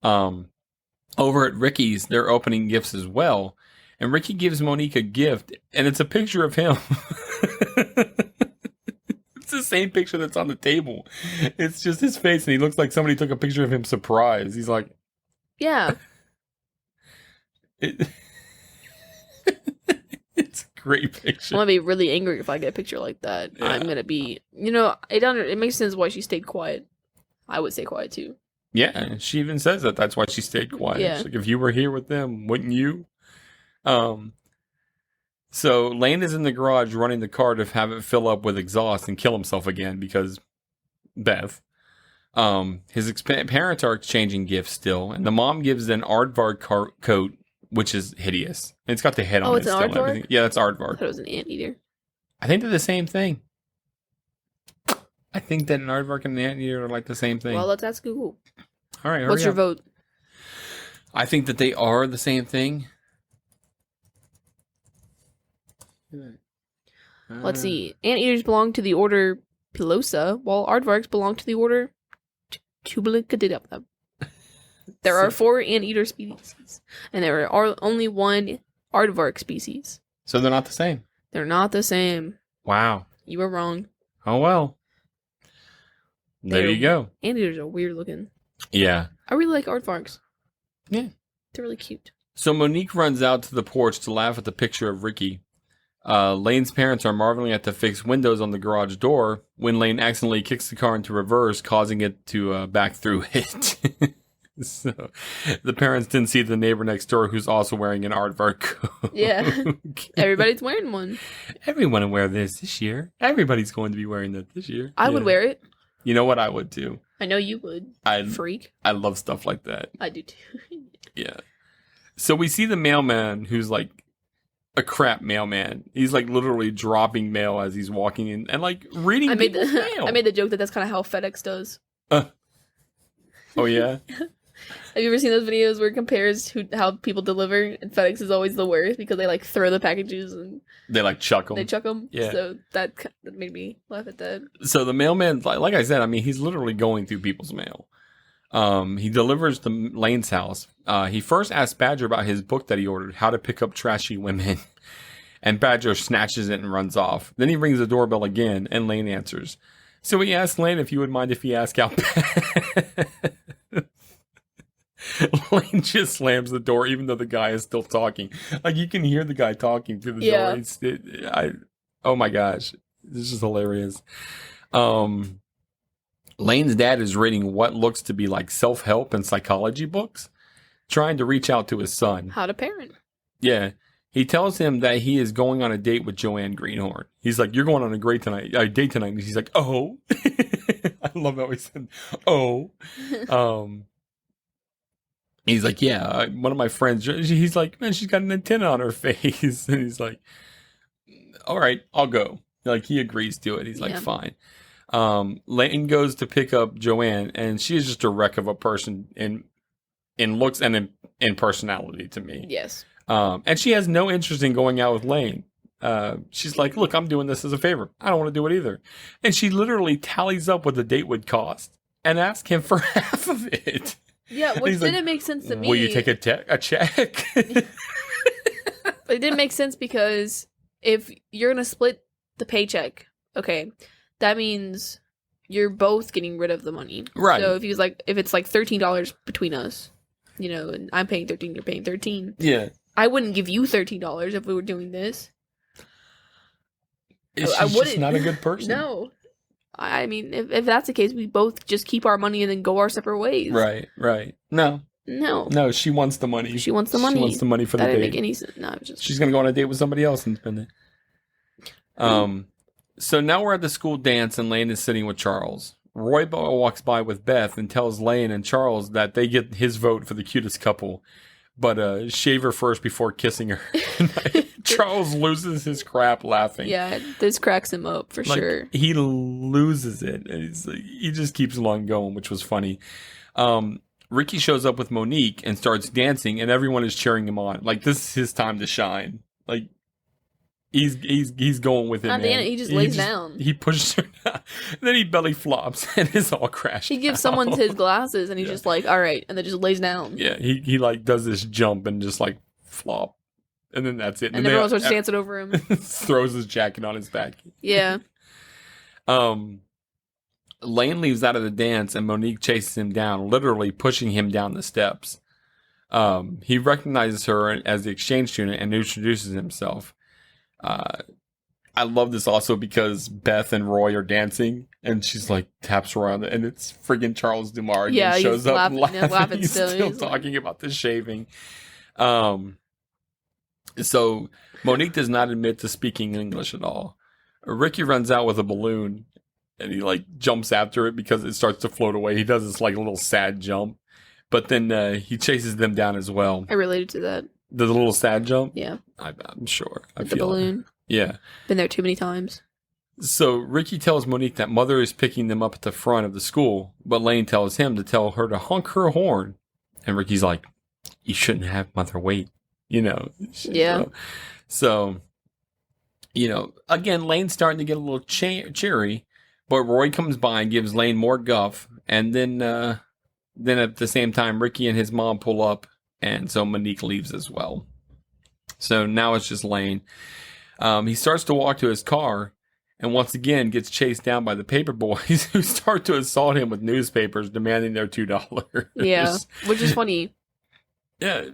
Over at Ricky's, they're opening gifts as well. And Ricky gives Monique a gift, and it's a picture of him. It's the same picture that's on the table. It's just his face, and he looks like somebody took a picture of him surprised. He's like... Yeah. It's a great picture. I'm gonna be really angry if I get a picture like that. Yeah. I'm gonna be... it makes sense why she stayed quiet. I would stay quiet, too. Yeah, she even says that. That's why she stayed quiet. Yeah. She's like, if you were here with them, wouldn't you? So Lane is in the garage running the car to have it fill up with exhaust and kill himself again because Beth. His parents are exchanging gifts still, and the mom gives an aardvark coat, which is hideous. And it's got the head on it. It's an still. aardvark? Yeah, that's aardvark. I thought it was an anteater. I think they're the same thing. I think that an aardvark and an anteater are like the same thing. Well, let's ask Google. All right, what's your vote? I think that they are the same thing. Let's see. Anteaters belong to the order Pilosa, while aardvarks belong to the order Tubulicadidum. There are 4 anteater species, and there are only 1 aardvark species. So they're not the same? They're not the same. Wow. You were wrong. Oh, well. There you go. Anteaters are weird looking. Yeah. I really like aardvarks. Yeah. They're really cute. So Monique runs out to the porch to laugh at the picture of Ricky. Lane's parents are marveling at the fixed windows on the garage door when Lane accidentally kicks the car into reverse, causing it to back through it. So the parents didn't see the neighbor next door who's also wearing an aardvark coat. Yeah. Everybody's wearing one. Everyone will wear this year. Everybody's going to be wearing that this year. I would wear it. You know what? I would too. I know you would. Freak. I love stuff like that. I do too. Yeah. So we see the mailman who's like a crap mailman. He's like literally dropping mail as he's walking in and like reading people's mail. I made the joke that that's kind of how FedEx does. Oh yeah? Have you ever seen those videos where it compares how people deliver, and FedEx is always the worst because they like throw the packages and they like chuck them. They chuck them. Yeah. So that made me laugh at that. So the mailman, like I said, I mean, he's literally going through people's mail. He delivers to Lane's house. He first asks Badger about his book that he ordered, How to Pick Up Trashy Women. And Badger snatches it and runs off. Then he rings the doorbell again, and Lane answers. So he asks Lane if he would mind if he asked out. Lane just slams the door, even though the guy is still talking. Like, you can hear the guy talking through the door. Oh my gosh. This is hilarious. Lane's dad is reading what looks to be like self-help and psychology books, trying to reach out to his son. How to parent. Yeah. He tells him that he is going on a date with Joanne Greenhorn. He's like, you're going on a date tonight. And he's like, oh. I love how he said, oh. He's like, yeah, one of my friends, he's like, man, she's got an antenna on her face. And he's like, all right, I'll go. Like, he agrees to it. He's like, fine. Lane goes to pick up Joanne, and she is just a wreck of a person in looks and in personality to me. Yes. And she has no interest in going out with Lane. She's like, look, I'm doing this as a favor. I don't want to do it either. And she literally tallies up what the date would cost and asks him for half of it. Yeah, which didn't make sense to me. Will you take a check? But it didn't make sense because if you're going to split the paycheck, okay, that means you're both getting rid of the money. Right. So if it's like $13 between us, and I'm paying 13, you're paying 13. Yeah. I wouldn't give you $13 if we were doing this. She's just not a good person. No. I mean, if that's the case, we both just keep our money and then go our separate ways. Right. No, she wants the money. She wants the money. She wants the money for the date. That didn't make any sense. No, she's going to go on a date with somebody else and spend it. So now we're at the school dance and Lane is sitting with Charles. Roy walks by with Beth and tells Lane and Charles that they get his vote for the cutest couple. But shave her first before kissing her. Charles loses his crap laughing. Yeah, this cracks him up for sure. He loses it. And he just keeps along going, which was funny. Ricky shows up with Monique and starts dancing, and everyone is cheering him on. Like, this is his time to shine. Like, he's going with it. At the end, he just lays down. He pushes her down, and then he belly flops, and it's all crashed. He gives someone his glasses, and he's just like, "All right," and then just lays down. Yeah, he like does this jump and just like flop, and then that's it. And everyone starts dancing over him. Throws his jacket on his back. Yeah. Lane leaves out of the dance, and Monique chases him down, literally pushing him down the steps. He recognizes her as the exchange student and introduces himself. I love this also because Beth and Roy are dancing, and she's like taps Roy on and it's friggin' Charles Dumas again, shows up laughing. He's still talking about the shaving. So Monique does not admit to speaking English at all. Ricky runs out with a balloon, and he like jumps after it because it starts to float away. He does this like little sad jump, but then he chases them down as well. I related to that. The little sad jump? Yeah. I'm sure. With the balloon. Yeah. Been there too many times. So Ricky tells Monique that Mother is picking them up at the front of the school, but Lane tells him to tell her to honk her horn. And Ricky's like, you shouldn't have Mother wait. Yeah. So, again, Lane's starting to get a little cheery, but Roy comes by and gives Lane more guff. And then at the same time, Ricky and his mom pull up. And so Monique leaves as well. So now it's just Lane. He starts to walk to his car and once again gets chased down by the paper boys who start to assault him with newspapers demanding their $2. Yeah, which is funny. Yeah,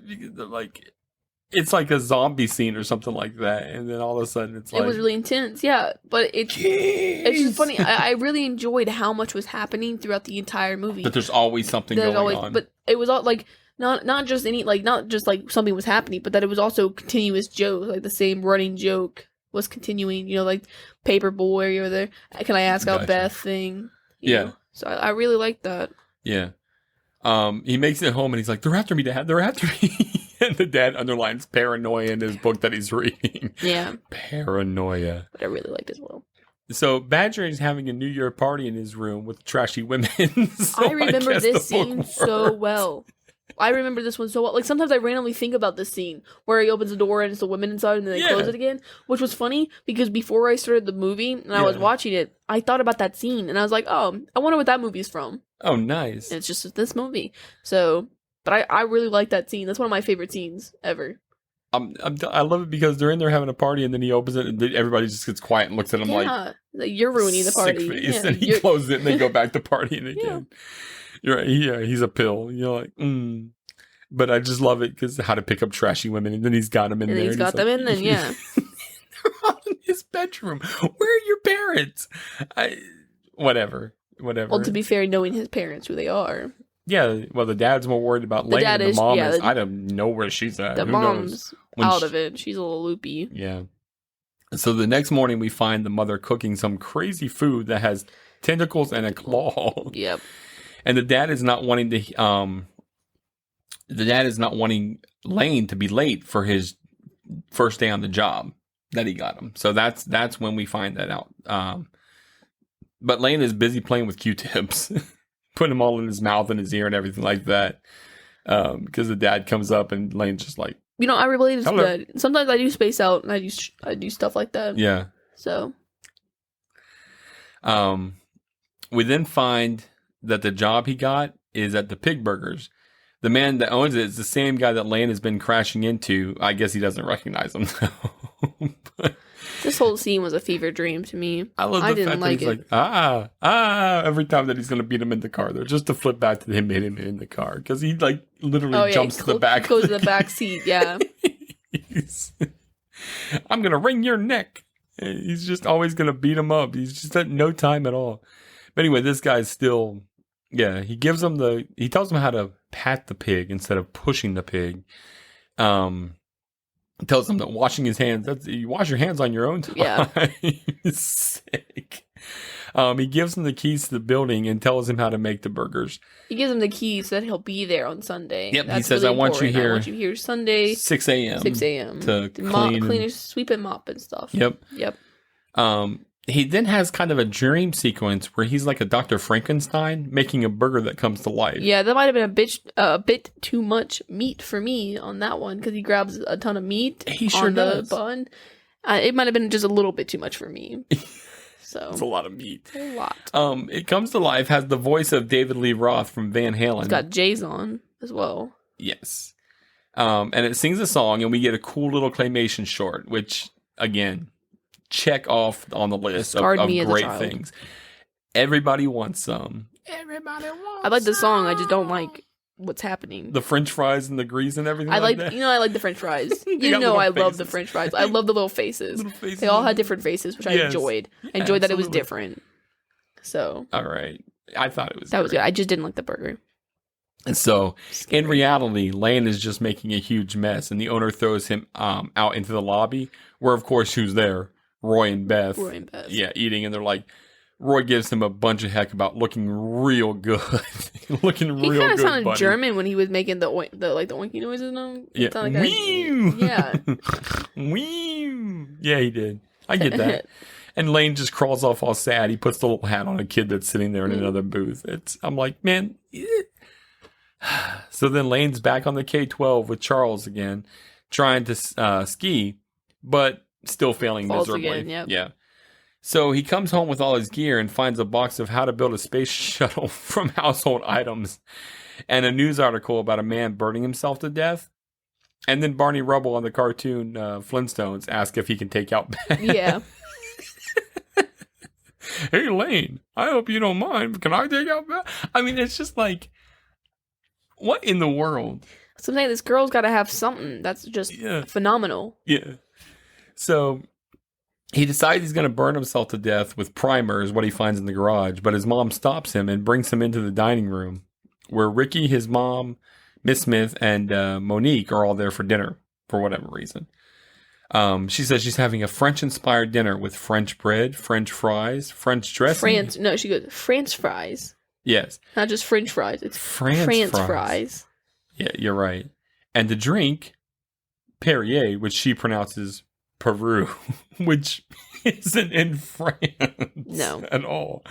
it's like a zombie scene or something like that. And then all of a sudden it's like... It was really intense, yeah. But it's just funny. I really enjoyed how much was happening throughout the entire movie. But there's always something going on. But it was all like... Not just something was happening, but that it was also continuous jokes, like the same running joke was continuing. Like Paperboy or the "Can I ask out Beth" thing. You know? So I really like that. Yeah. He makes it home and he's like, "They're after me, Dad. They're after me." And the dad underlines paranoia in his book that he's reading. Yeah. Paranoia. But I really liked it as well. So Badger is having a New Year party in his room with trashy women. So I remember this scene so well. I remember this one so well. Like, sometimes I randomly think about this scene where he opens the door and it's the women inside and then they close it again, which was funny because before I started the movie and I was watching it, I thought about that scene and I was like, oh, I wonder what that movie's from. Oh, nice. And it's just this movie. So, but I really like that scene. That's one of my favorite scenes ever. I love it because they're in there having a party and then he opens it and everybody just gets quiet and looks at him like, you're ruining the party. And he closes it and they go back to partying again. You're right. He's a pill. You're like, But I just love it because how to pick up trashy women, and then he's got them in there. He's got them in there, yeah. They're all in his bedroom. Where are your parents? Whatever. Well, to be fair, knowing his parents, who they are. Yeah, well, the dad's more worried about Lane than the mom is. I don't know where she's at. The mom's out of it. She's a little loopy. Yeah. So the next morning, we find the mother cooking some crazy food that has tentacles and a claw. Yep. And the dad is not wanting Lane to be late for his first day on the job that he got him. So that's when we find that out. But Lane is busy playing with Q-tips, putting them all in his mouth and his ear and everything like that. Because the dad comes up and Lane's just like, I related to that. Sometimes I do space out and I do stuff like that. Yeah. So. We then find that the job he got is at the Pig Burgers. The man that owns it is the same guy that Lane has been crashing into. I guess he doesn't recognize him though. This whole scene was a fever dream to me. I didn't like it. Like, every time that he's going to beat him in the car there, just to flip back to him hitting him in the car. Because he literally jumps to the back. Goes to the back seat, yeah. I'm going to wring your neck. He's just always going to beat him up. He's just at no time at all. But anyway, this guy's still... Yeah, he tells him how to pat the pig instead of pushing the pig. He tells him that washing his hands, you wash your hands on your own time. Yeah. He's sick. He gives him the keys to the building and tells him how to make the burgers. He gives him the keys so that he'll be there on Sunday. Yep, he says, really I want you here Sunday. 6 a.m. 6 a.m. To clean, sweep and mop and stuff. Yep. Yep. He then has kind of a dream sequence where he's like a Dr. Frankenstein making a burger that comes to life. Yeah, that might have been a bit too much meat for me on that one because he grabs a ton of meat on the bun. It might have been just a little bit too much for me. So It's a lot of meat. A lot. It Comes to Life has the voice of David Lee Roth from Van Halen. It's got Jay's on as well. Yes. And it sings a song, and we get a cool little claymation short, which, again, check off on the list of great things. Everybody wants some. Everybody wants I like the song, I just don't like what's happening. the French fries and the grease and everything I like that. I like the French fries. got I little love the faces. French fries. I love the little faces. Little faces They all on had them. different faces, which I Yes. enjoyed. Yeah, I enjoyed that it was absolutely. different. So All right. I thought it was that was great. good. I just didn't like the burger. And so, Scary. in reality, Lane is just making a huge mess, and the owner throws him out into the lobby, where, of course, who's there? Roy and Beth. Roy and Beth. Yeah, eating, and they're like, Roy gives him a bunch of heck about looking real good. Looking He real kind of good, sounded buddy. German when he was making the oinky noises. No, Yeah. It sounded like Wee! yeah. Wee! Yeah, he did. I get that. And Lane just crawls off all sad. He puts the little hat on a kid that's sitting there in another booth. I'm like, man. So then Lane's back on the K-12 with Charles again, trying to ski, but still failing Falls miserably. again, yep. Yeah. So he comes home with all his gear and finds a box of how to build a space shuttle from household items and a news article about a man burning himself to death. And then Barney Rubble on the cartoon Flintstones asks if he can take out Beth. Yeah. Hey, Lane, I hope you don't mind. Can I take out Beth? I mean, it's just like, what in the world? So I'm saying this girl's got to have something that's just phenomenal. Yeah. So he decides he's going to burn himself to death with primer is what he finds in the garage. But his mom stops him and brings him into the dining room where Ricky, his mom, Miss Smith, and Monique are all there for dinner for whatever reason. She says she's having a French-inspired dinner with French bread, French fries, French dressing. She goes, French fries. Yes. Not just French fries. It's France fries. Yeah, you're right. And the drink, Perrier, which she pronounces Peru, which isn't in France at all.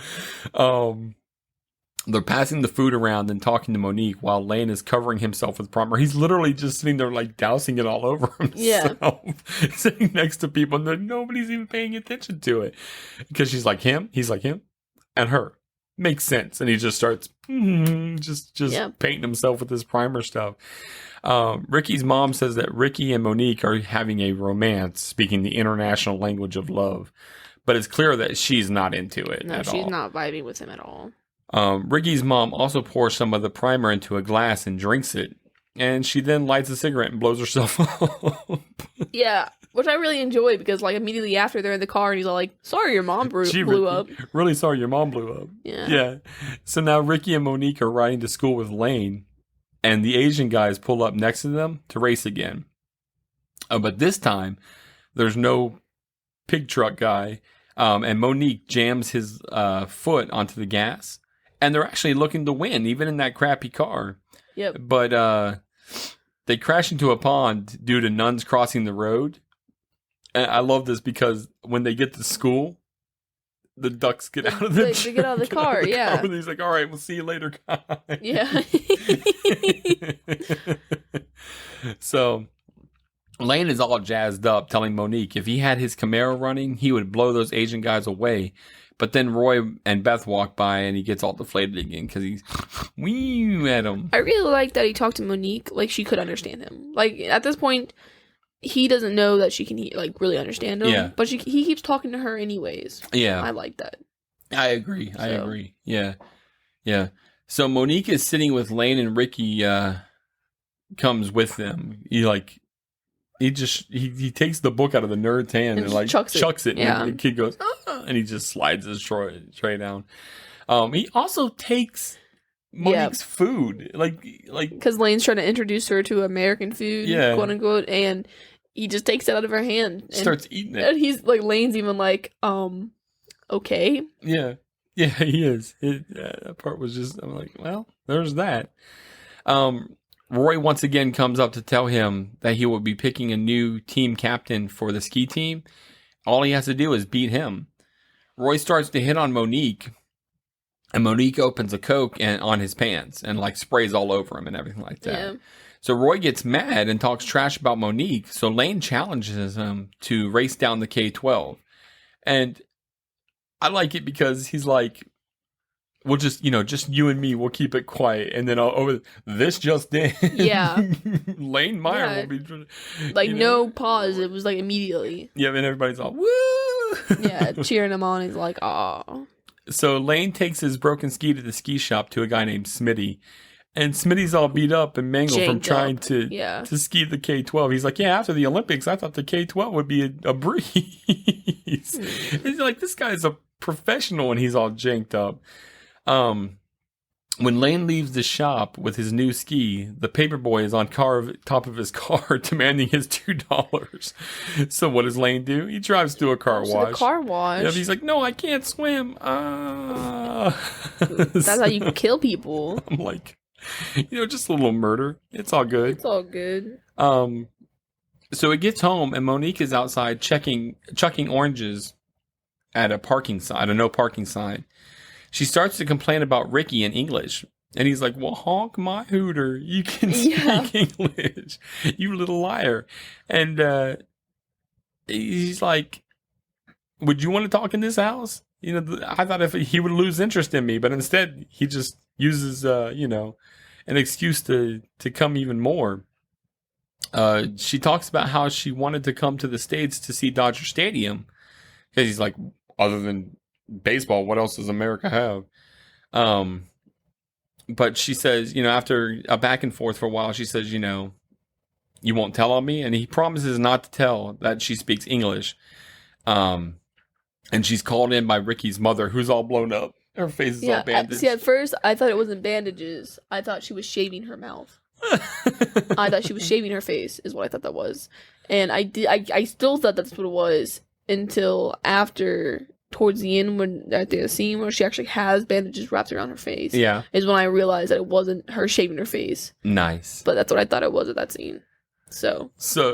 They're passing the food around and talking to Monique while Lane is covering himself with primer. He's literally just sitting there like dousing it all over himself. Yeah. Sitting next to people and nobody's even paying attention to it. Because she's like him, he's like him, and her. Makes sense. And he just starts just painting himself with this primer stuff. Ricky's mom says that Ricky and Monique are having a romance, speaking the international language of love. But it's clear that she's not into it at all. No, she's not vibing with him at all. Ricky's mom also pours some of the primer into a glass and drinks it. And she then lights a cigarette and blows herself up. Yeah, which I really enjoy because like immediately after they're in the car and he's all like, sorry your mom blew up. Really sorry your mom blew up. Yeah. So now Ricky and Monique are riding to school with Lane. And the Asian guys pull up next to them to race again. But this time, there's no pig truck guy. And Monique jams his foot onto the gas. And they're actually looking to win, even in that crappy car. Yep. But they crash into a pond due to nuns crossing the road. And I love this because when they get to school, the ducks get out of they get out of the car. Yeah. And he's like, all right, we'll see you later, guys. Yeah. So Lane is all jazzed up, telling Monique if he had his Camaro running, he would blow those Asian guys away. But then Roy and Beth walk by and he gets all deflated again because he's wee at him. I really like that he talked to Monique like she could understand him. Like at this point, he doesn't know that she can like really understand him. Yeah. But he keeps talking to her anyways. Yeah. I like that. I agree. I agree. Yeah. Yeah. So Monique is sitting with Lane and Ricky comes with them. He takes the book out of the nerd's hand and like chucks it. Yeah. And the kid goes, and he just slides his tray down. He also takes Monique's food, like because Lane's trying to introduce her to American food, quote unquote, and he just takes it out of her hand and starts eating it. And he's like, Lane's even like, okay, yeah, he is. That part was just, I'm like, well, there's that. Roy once again comes up to tell him that he will be picking a new team captain for the ski team. All he has to do is beat him. Roy starts to hit on Monique, and Monique opens a Coke on his pants and like sprays all over him and everything like that. Yeah. So Roy gets mad and talks trash about Monique. So Lane challenges him to race down the K-12. And I like it because he's like, we'll just, just you and me, we'll keep it quiet. And then this just in. Yeah. Lane Meyer will be. Like, no pause. It was like immediately. Yeah, and everybody's all, woo! Yeah, cheering him on. He's like, aw. So Lane takes his broken ski to the ski shop to a guy named Smitty. And Smitty's all beat up and mangled from trying to ski the K-12. He's like, yeah, after the Olympics, I thought the K-12 would be a breeze. He's like, this guy's a professional, and he's all janked up. When Lane leaves the shop with his new ski, the paperboy is on top of his car demanding his $2. So what does Lane do? He drives through a car wash. The car wash. Yeah, he's like, no, I can't swim. That's how you kill people. I'm like, just a little murder. It's all good. It's all good. So it gets home, and Monique is outside chucking oranges at a no parking sign. She starts to complain about Ricky in English. And he's like, well, honk my hooter. You can speak English. You little liar. And he's like, would you want to talk in this house? I thought if he would lose interest in me. But instead, he just uses, an excuse to come even more. She talks about how she wanted to come to the States to see Dodger Stadium. Because he's like, other than baseball, what else does America have? But she says, after a back and forth for a while, she says, you won't tell on me. And he promises not to tell that she speaks English. And she's called in by Ricky's mother, who's all blown up. Her face is all bandaged. See, at first, I thought it wasn't bandages. I thought she was shaving her mouth. I thought she was shaving her face, is what I thought that was. And I still thought that's what it was until after, towards the end, when at the scene where she actually has bandages wrapped around her face. Yeah. Is when I realized that it wasn't her shaving her face. Nice. But that's what I thought it was at that scene. So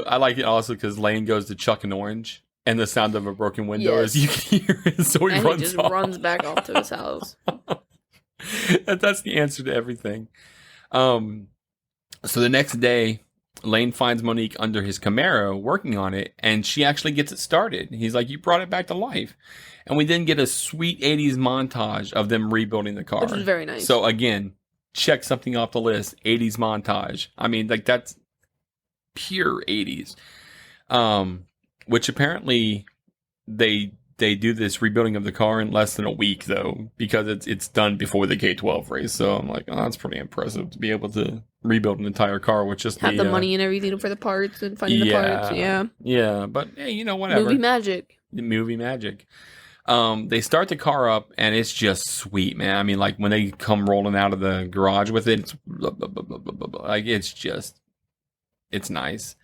I like it also because Lane goes to chuck an orange, and the sound of a broken window as you can hear it, so he runs back off to his house. That's the answer to everything. So the next day, Lane finds Monique under his Camaro working on it, and she actually gets it started. He's like, you brought it back to life. And we then get a sweet 80s montage of them rebuilding the car. Which was very nice. So again, check something off the list. 80s montage. I mean, like, that's pure 80s. Which apparently they do this rebuilding of the car in less than a week, though, because it's done before the K-12 race. So I'm like, oh, that's pretty impressive to be able to rebuild an entire car with just have the money and everything for the parts and finding the parts. Yeah, but hey, whatever. Movie magic. They start the car up, and it's just sweet, man. I mean, like, when they come rolling out of the garage with it, it's blah, blah, blah, blah, blah, blah, blah. Like, it's nice.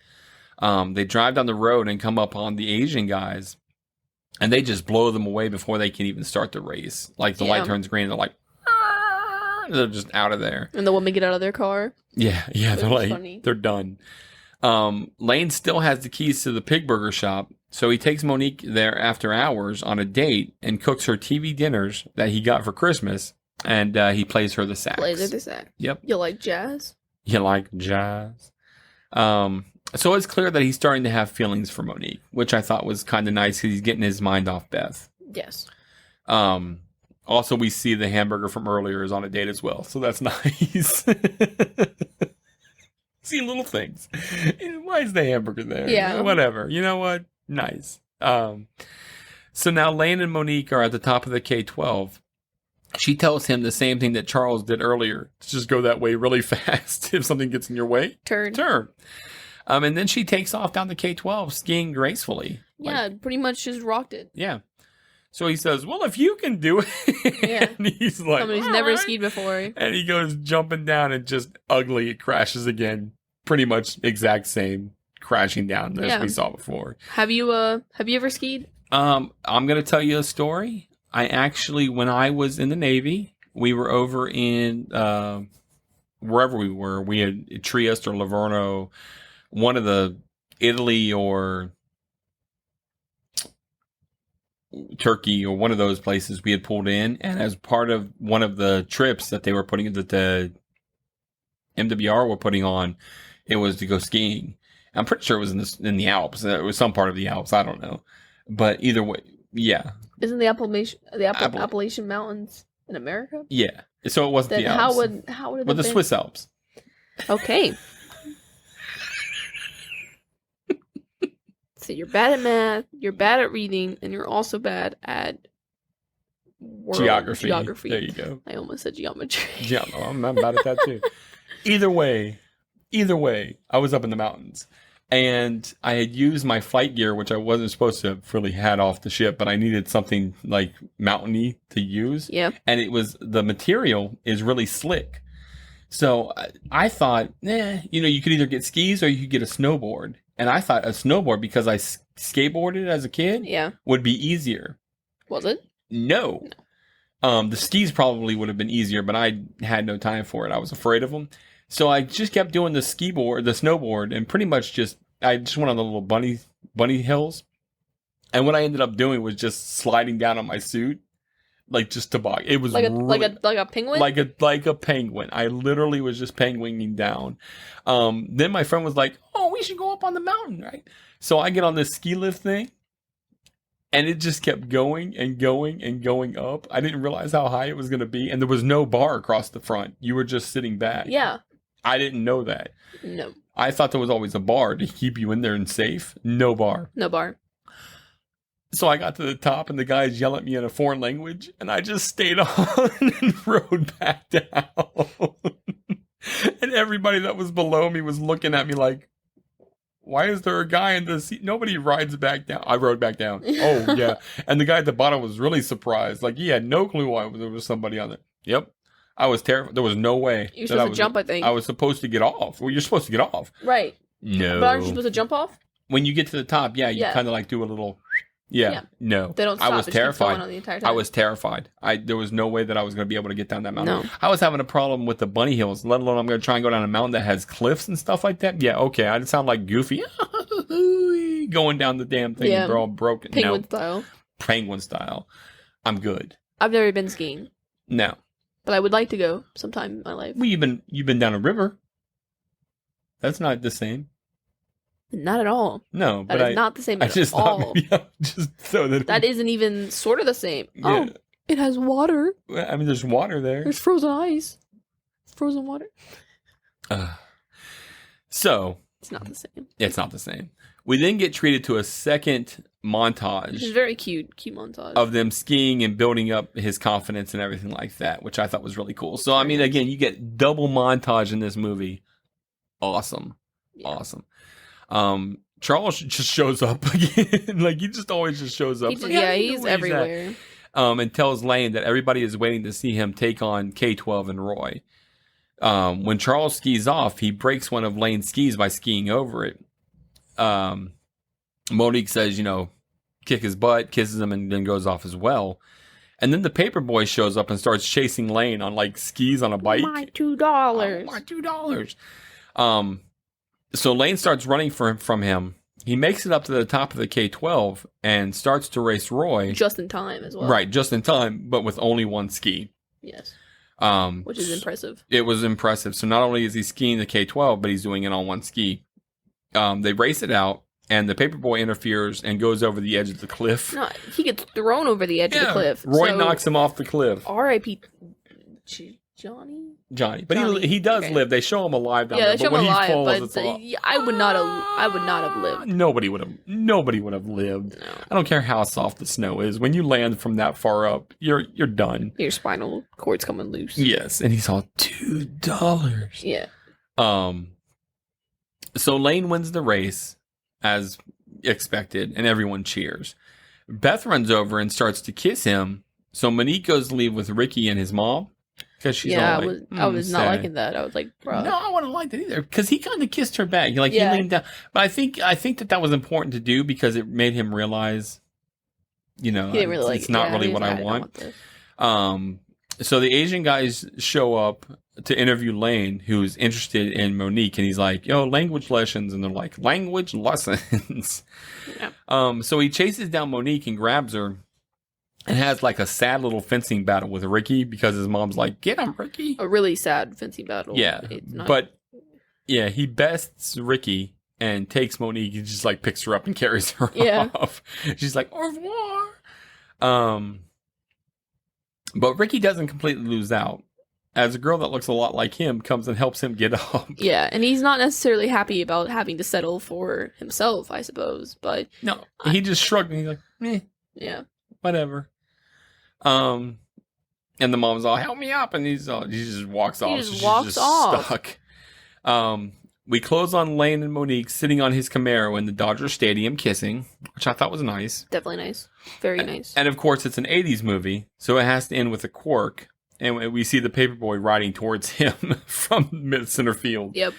They drive down the road and come up on the Asian guys, and they just blow them away before they can even start the race. Like, the light turns green, and they're like, they're just out of there. And the women get out of their car. Yeah, they're like, funny. They're done. Lane still has the keys to the pig burger shop, so he takes Monique there after hours on a date and cooks her TV dinners that he got for Christmas, and he plays her the sax. Yep. You like jazz? So it's clear that he's starting to have feelings for Monique, which I thought was kind of nice because he's getting his mind off Beth. Yes. Also, we see the hamburger from earlier is on a date as well, so that's nice. See little things. Why is the hamburger there? Yeah. Whatever. You know what? Nice. So now Lane and Monique are at the top of the K-12. She tells him the same thing that Charles did earlier. To just go that way really fast. If something gets in your way, turn. And then she takes off down the K-12 skiing gracefully. Yeah, pretty much just rocked it. Yeah. So he says, well, if you can do it. Yeah. And he's like, somebody's never skied before. And he goes jumping down and just ugly. It crashes again. Pretty much exact same crashing down as we saw before. Have you ever skied? I'm going to tell you a story. I actually, when I was in the Navy, we were over in wherever we were. We had Trieste or Livorno, one of the Italy or Turkey or one of those places we had pulled in. And as part of one of the trips that they were putting, that the MWR were putting on, It was to go skiing. I'm pretty sure it was in the Alps. It was some part of the Alps. I don't know. But either way, yeah. Isn't the Appalachian Mountains in America? Yeah. So it wasn't Then the Alps. how would it Well, have the been? Swiss Alps. Okay. So you're bad at math, you're bad at reading, and you're also bad at Geography. Geography. There you go. I almost said geometry. Yeah, I'm bad at that too. Either way, I was up in the mountains. And I had used my flight gear, which I wasn't supposed to have really had off the ship, but I needed something like mountainy to use. Yeah. And the material is really slick. So I thought, you could either get skis or you could get a snowboard. And I thought a snowboard, because I skateboarded as a kid, Yeah. would be easier. Was it? No. The skis probably would have been easier, but I had no time for it. I was afraid of them. So I just kept doing the snowboard, and pretty much I just went on the little bunny hills. And what I ended up doing was just sliding down on my suit, like just toboggan. It was like a penguin? like a penguin. I literally was just penguining down. Then my friend was like, "Oh, we should go up on the mountain, right?" So I get on this ski lift thing, and it just kept going and going and going up. I didn't realize how high it was going to be, and there was no bar across the front. You were just sitting back. Yeah. I didn't know that. No. I thought there was always a bar to keep you in there and safe. No bar. No bar. So I got to the top, and the guys yelled at me in a foreign language, and I just stayed on and rode back down. And everybody that was below me was looking at me like, why is there a guy in the seat? Nobody rides back down. I rode back down. Oh, yeah. And the guy at the bottom was really surprised. Like, he had no clue why there was somebody on there. Yep. I was terrified. There was no way. You're supposed to jump, I think. I was supposed to get off. Well, you're supposed to get off. Right. No. But aren't you supposed to jump off? When you get to the top, you kind of like do a little... Yeah. No. They don't stop. I was terrified. On the entire time. I was terrified. There was no way that I was going to be able to get down that mountain. No. I was having a problem with the bunny hills, let alone I'm going to try and go down a mountain that has cliffs and stuff like that. Yeah, okay. I sound like Goofy. Going down the damn thing. Yeah. They're all broken. Penguin style. Penguin style. I'm good. I've never been skiing. No. But I would like to go sometime in my life. Well, you've been down a river. That's not the same. Not at all. No, that but is not the same I at just all. thought maybe just so that isn't even sort of the same. Yeah. Oh, it has water. I mean, there's water there. There's frozen ice. Frozen water. So it's not the same. It's not the same. We then get treated to a second montage. Which is very cute. Cute montage. Of them skiing and building up his confidence and everything like that, which I thought was really cool. So, I mean, again, you get double montage in this movie. Awesome. Yeah. Awesome. Charles just shows up again. Like, he just always just shows up. He's everywhere. And tells Lane that everybody is waiting to see him take on K-12 and Roy. When Charles skis off, he breaks one of Lane's skis by skiing over it. Monique says, kick his butt, kisses him, and then goes off as well. And then the paper boy shows up and starts chasing Lane on like skis on a bike. My $2. My $2. So Lane starts running from him. He makes it up to the top of the K-12 and starts to race Roy. Just in time as well. Right, just in time, but with only one ski. Yes. Which is impressive. It was impressive. So not only is he skiing the K-12, but he's doing it on one ski. They race it out, and the paperboy interferes and goes over the edge of the cliff. No, he gets thrown over the edge of the cliff. Roy knocks him off the cliff. R.I.P. Johnny. But he does live. They show him alive down there. Yeah, they show him alive, falls, I would not have lived. Nobody would have lived. No. I don't care how soft the snow is. When you land from that far up, you're done. Your spinal cord's coming loose. Yes, and he's all $2. Yeah. So Lane wins the race as expected, and everyone cheers. Beth runs over and starts to kiss him. So Monique goes to leave with Ricky and his mom. Because she's I was sad. not liking that. I was like, bro. No, I wouldn't like that either. Because he kind of kissed her back. He leaned down. But I think that was important to do because it made him realize, he didn't really it's not really what I want. So the Asian guys show up to interview Lane, who's interested in Monique, and he's like, language lessons. And they're like, language lessons. Yeah. So he chases down Monique and grabs her. And has like a sad little fencing battle with Ricky because his mom's like, get him, Ricky. A really sad fencing battle. Yeah. But Yeah, he bests Ricky and takes Monique. He just like picks her up and carries her Yeah. off. She's like, au revoir. But Ricky doesn't completely lose out, as a girl that looks a lot like him comes and helps him get up. Yeah, and he's not necessarily happy about having to settle for himself, I suppose, but... No, he just shrugged and he's like, yeah. Whatever. And the mom's all, help me up, and he just walks off. Just walks off. Stuck. We close on Lane and Monique sitting on his Camaro in the Dodger Stadium kissing, which I thought was nice. Definitely nice. Very nice. And of course, it's an 80s movie, so it has to end with a quirk. And we see the paperboy riding towards him from mid center field. Yep.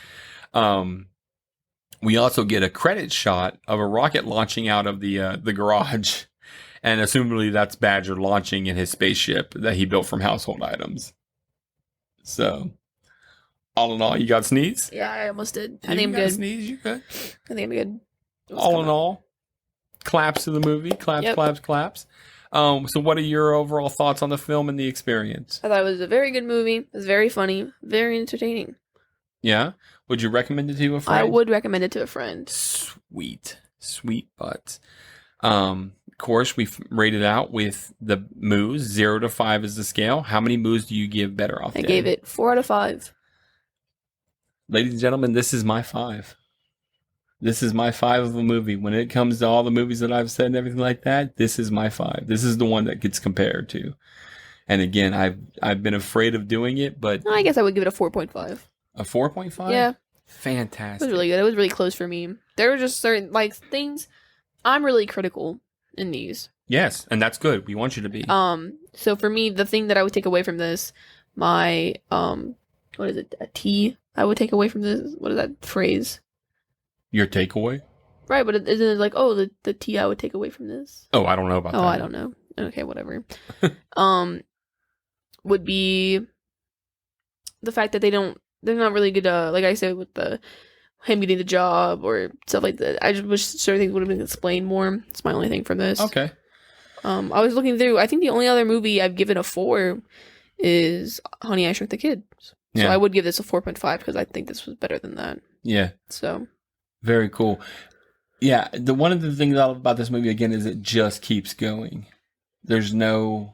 We also get a credit shot of a rocket launching out of the garage. And assumably that's Badger launching in his spaceship that he built from household items. So, all in all, you got sneeze? Yeah, I almost did. I You think I'm got good. Sneeze, you good? I think I'm good. All in all, claps to the movie. Claps, Yep. claps, claps. So what are your overall thoughts on the film and the experience? I thought it was a very good movie. It was very funny, very entertaining. Yeah? Would you recommend it to a friend? I would recommend it to a friend. Sweet. Sweet butts. Of course, we've rated out with the moos. 0 to 5 is the scale. How many moos do you give Better Off I Dead? gave it 4 out of 5. Ladies and gentlemen, this is my 5. This is my 5 of a movie. When it comes to all the movies that I've said and everything like that, this is my 5. This is the one that gets compared to. And again, I've been afraid of doing it, but I guess I would give it a 4.5. a 4.5? Yeah. It Fantastic. was really good. It was really close for me. There were just certain things I'm really critical in these. Yes, and that's good. We want you to be. So for me, the thing that I would take away from this, my what is it? A T I would take away from this. What is that phrase? Your takeaway? Right, but isn't it like, the T I would take away from this? Oh, I don't know about that. Oh, I don't know. Okay, whatever. Would be the fact that they're not really good, like I said, with him getting the job or stuff like that. I just wish certain things would have been explained more. It's my only thing from this. Okay. I was looking through, I think the only other movie I've given a 4 is Honey, I Shrunk the Kids. So Yeah. I would give this a 4.5 because I think this was better than that. Yeah. So... Very cool. Yeah, one of the things I love about this movie again is it just keeps going. There's no,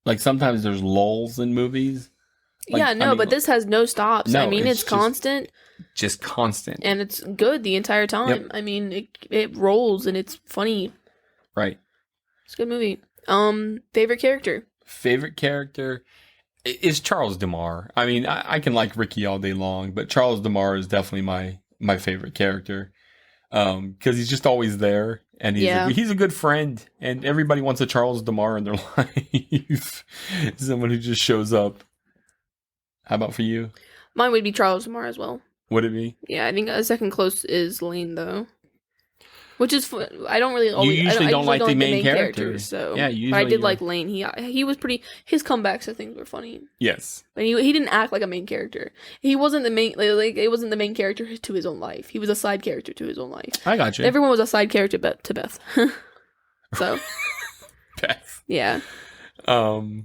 like, sometimes there's lulls in movies. Like, but this has no stops. No, I mean, it's just constant. Just constant. And it's good the entire time. Yep. I mean, it rolls and it's funny. Right. It's a good movie. Favorite character? Favorite character is Charles DeMar. I mean, I can like Ricky all day long, but Charles DeMar is definitely my favorite character. Because he's just always there, and he's a good friend, and everybody wants a Charles DeMar in their life. Someone who just shows up. How about for you? Mine would be Charles DeMar as well. Would it be? Yeah, I think a second close is Lane, though. Which is I don't really always. You usually don't like the main characters. characters. So yeah, but I did like Lane. He was pretty. His comebacks I think were funny. Yes. But he didn't act like a main character. He wasn't the main it wasn't the main character to his own life. He was a side character to his own life. I got you. Everyone was a side character to Beth. So Beth. yeah. Oh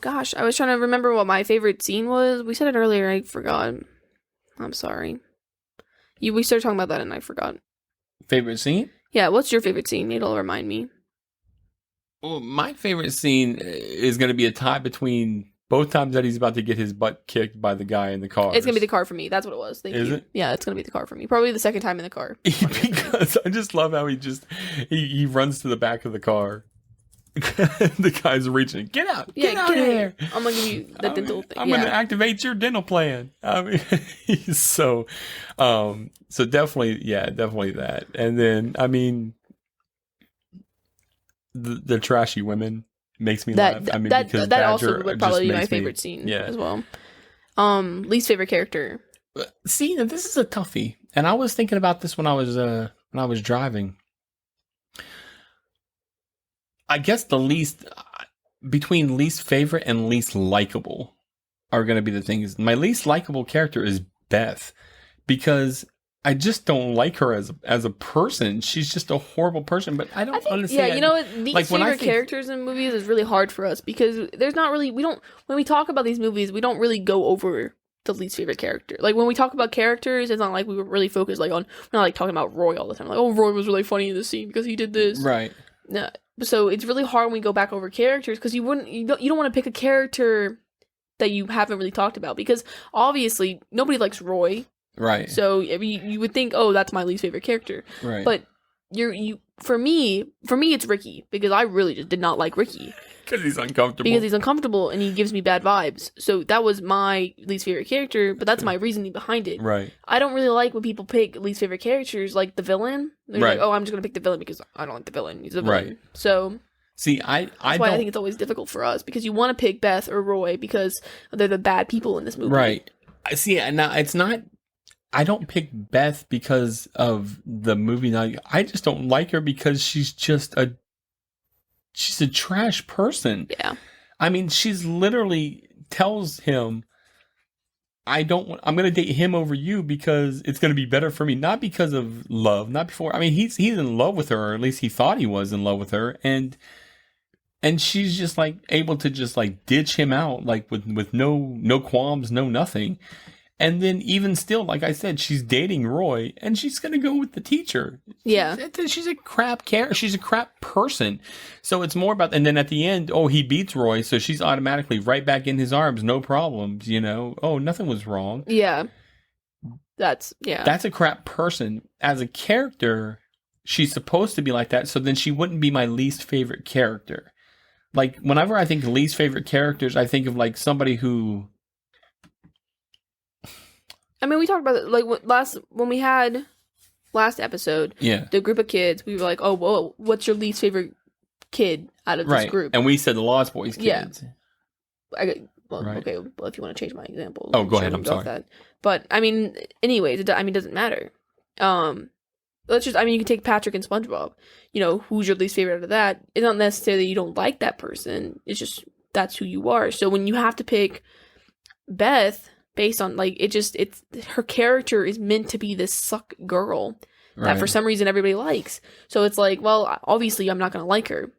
gosh, I was trying to remember what my favorite scene was. We said it earlier. I forgot. I'm sorry. We started talking about that and I forgot. Favorite scene? Yeah, what's your favorite scene? It'll remind me. Well, my favorite scene is going to be a tie between both times that he's about to get his butt kicked by the guy in the car. It's going to be the car for me. That's what it was. Thank you. Is it? Yeah, it's going to be the car for me. Probably the second time in the car. Because I just love how he runs to the back of the car. The guy's reaching. Get out! Get out of here! I'm gonna give you the dental thing. I'm gonna activate your dental plan. I mean, he's so definitely that. And then I mean, the trashy women makes me laugh. I mean, because that also Badger would probably just be my makes me- favorite scene yeah. as well. Least favorite character. See, this is a toughie, and I was thinking about this when I was driving. I guess the least between least favorite and least likable are going to be the things. My least likable character is Beth, because I just don't like her as a person. She's just a horrible person. But I don't understand. Yeah, you know what? These Like, when I favorite think- characters in movies is really hard for us because there's not really when we talk about these movies, we don't really go over the least favorite character. Like when we talk about characters, it's not like we were really focused like on we're not like talking about Roy all the time. Like, oh, Roy was really funny in this scene because he did this. Right. No. So it's really hard when we go back over characters because you don't want to pick a character that you haven't really talked about because obviously nobody likes Roy. Right. So you would think, oh, that's my least favorite character. Right. But for me, it's Ricky because I really just did not like Ricky Because he's uncomfortable. because he's uncomfortable and he gives me bad vibes. So that was my least favorite character, but that's my reasoning behind it. Right. I don't really like when people pick least favorite characters like the villain. They're Right. like, oh, I'm just gonna pick the villain because I don't like the villain. He's a villain. Right. So See, that's why I think it's always difficult for us because you want to pick Beth or Roy because they're the bad people in this movie. Right. I see. Now it's not. I don't pick Beth because of the movie. Now I just don't like her because she's a trash person. Yeah. I mean, she's literally tells him, I'm going to date him over you because it's going to be better for me. Not because of love, not before. I mean, he's in love with her, or at least he thought he was in love with her. And she's just like able to just like ditch him out, like with no qualms, no nothing. And then even still, like I said, she's dating Roy and she's going to go with the teacher. Yeah. She's a crap character. She's a crap person. So it's more about, and then at the end, oh, he beats Roy. So she's automatically right back in his arms. No problems, you know. Oh, nothing was wrong. Yeah. That's a crap person. As a character, she's supposed to be like that. So then she wouldn't be my least favorite character. Like whenever I think of least favorite characters, I think of like somebody who, I mean, we talked about it like when we had last episode. yeah, The group of kids, we were like, "Oh, whoa, what's your least favorite kid out of this right. group?" And we said the Lost Boys kids. Yeah. Right. Okay. Well, if you want to change my example, Oh, go sure, ahead. I'm we go off sorry. that. But I mean, anyways, it doesn't matter. Let's just. I mean, you can take Patrick and SpongeBob. You know, who's your least favorite out of that? It's not necessarily you don't like that person. It's just that's who you are. So when you have to pick Beth based on like it's her character is meant to be this suck girl that for some reason everybody likes. So it's like, well, obviously I'm not gonna like her.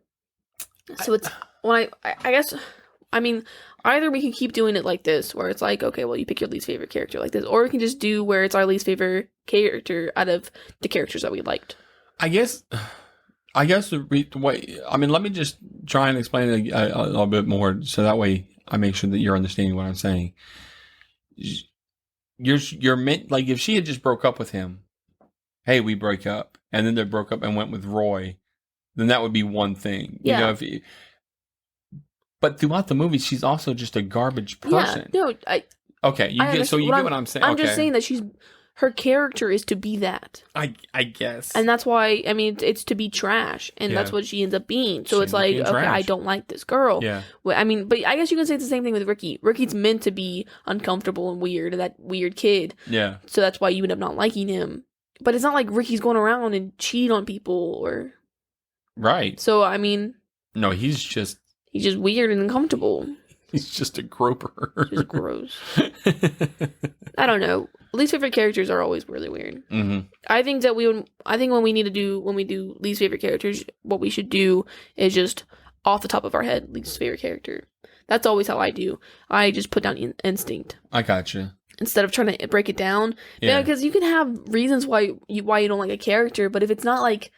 So it's when I guess I mean either we can keep doing it like this where it's like, okay, well you pick your least favorite character like this, or we can just do where it's our least favorite character out of the characters that we liked. I guess the way, I mean, let me just try and explain it a little bit more so that way I make sure that you're understanding what I'm saying. You're meant, like if she had just broke up with him, hey, we break up, and then they broke up and went with Roy, then that would be one thing. Yeah. You know, but throughout the movie, she's also just a garbage person. Yeah, no, Okay, you get what I'm saying. I'm just saying that her character is to be that. I guess. And that's why, I mean, it's to be trash. And that's what she ends up being. So She it's ends up like, being okay, trash. I don't like this girl. Yeah. Well, I mean, but I guess you can say it's the same thing with Ricky. Ricky's meant to be uncomfortable and weird, that weird kid. Yeah. So that's why you end up not liking him. But it's not like Ricky's going around and cheating on people or... Right. So, I mean... No, he's just weird and uncomfortable. He's just a groper. Just gross. I don't know. Least favorite characters are always really weird. Mm-hmm. I think when we do least favorite characters, what we should do is just off the top of our head, least favorite character. That's always how I do. I just put down instinct. I gotcha. Instead of trying to break it down. Yeah. Because you can have reasons why you don't like a character, but if it's not like,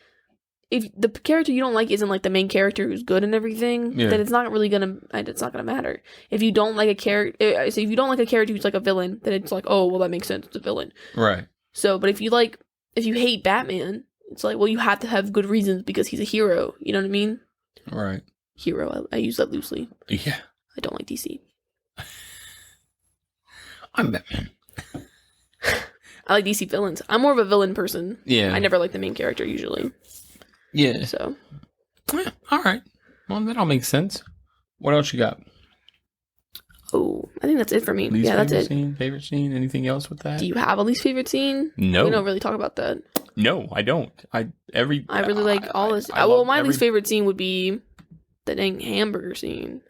if the character you don't like isn't like the main character who's good and everything, then it's not gonna matter. If you don't like a character, so if you don't like a character who's like a villain, then it's like, oh, well, that makes sense. It's a villain. Right. So, but if you hate Batman, it's like, well, you have to have good reasons because he's a hero. You know what I mean? Right. Hero. I use that loosely. Yeah. I don't like DC. I'm Batman. I like DC villains. I'm more of a villain person. Yeah. I never like the main character usually. Yeah. So. Yeah. All right. Well, that all makes sense. What else you got? Oh, I think that's it for me. Least yeah, that's it. Favorite scene? Anything else with that? Do you have a least favorite scene? No. We don't really talk about that. No, I don't. I really like all this. My least favorite scene would be the dang hamburger scene.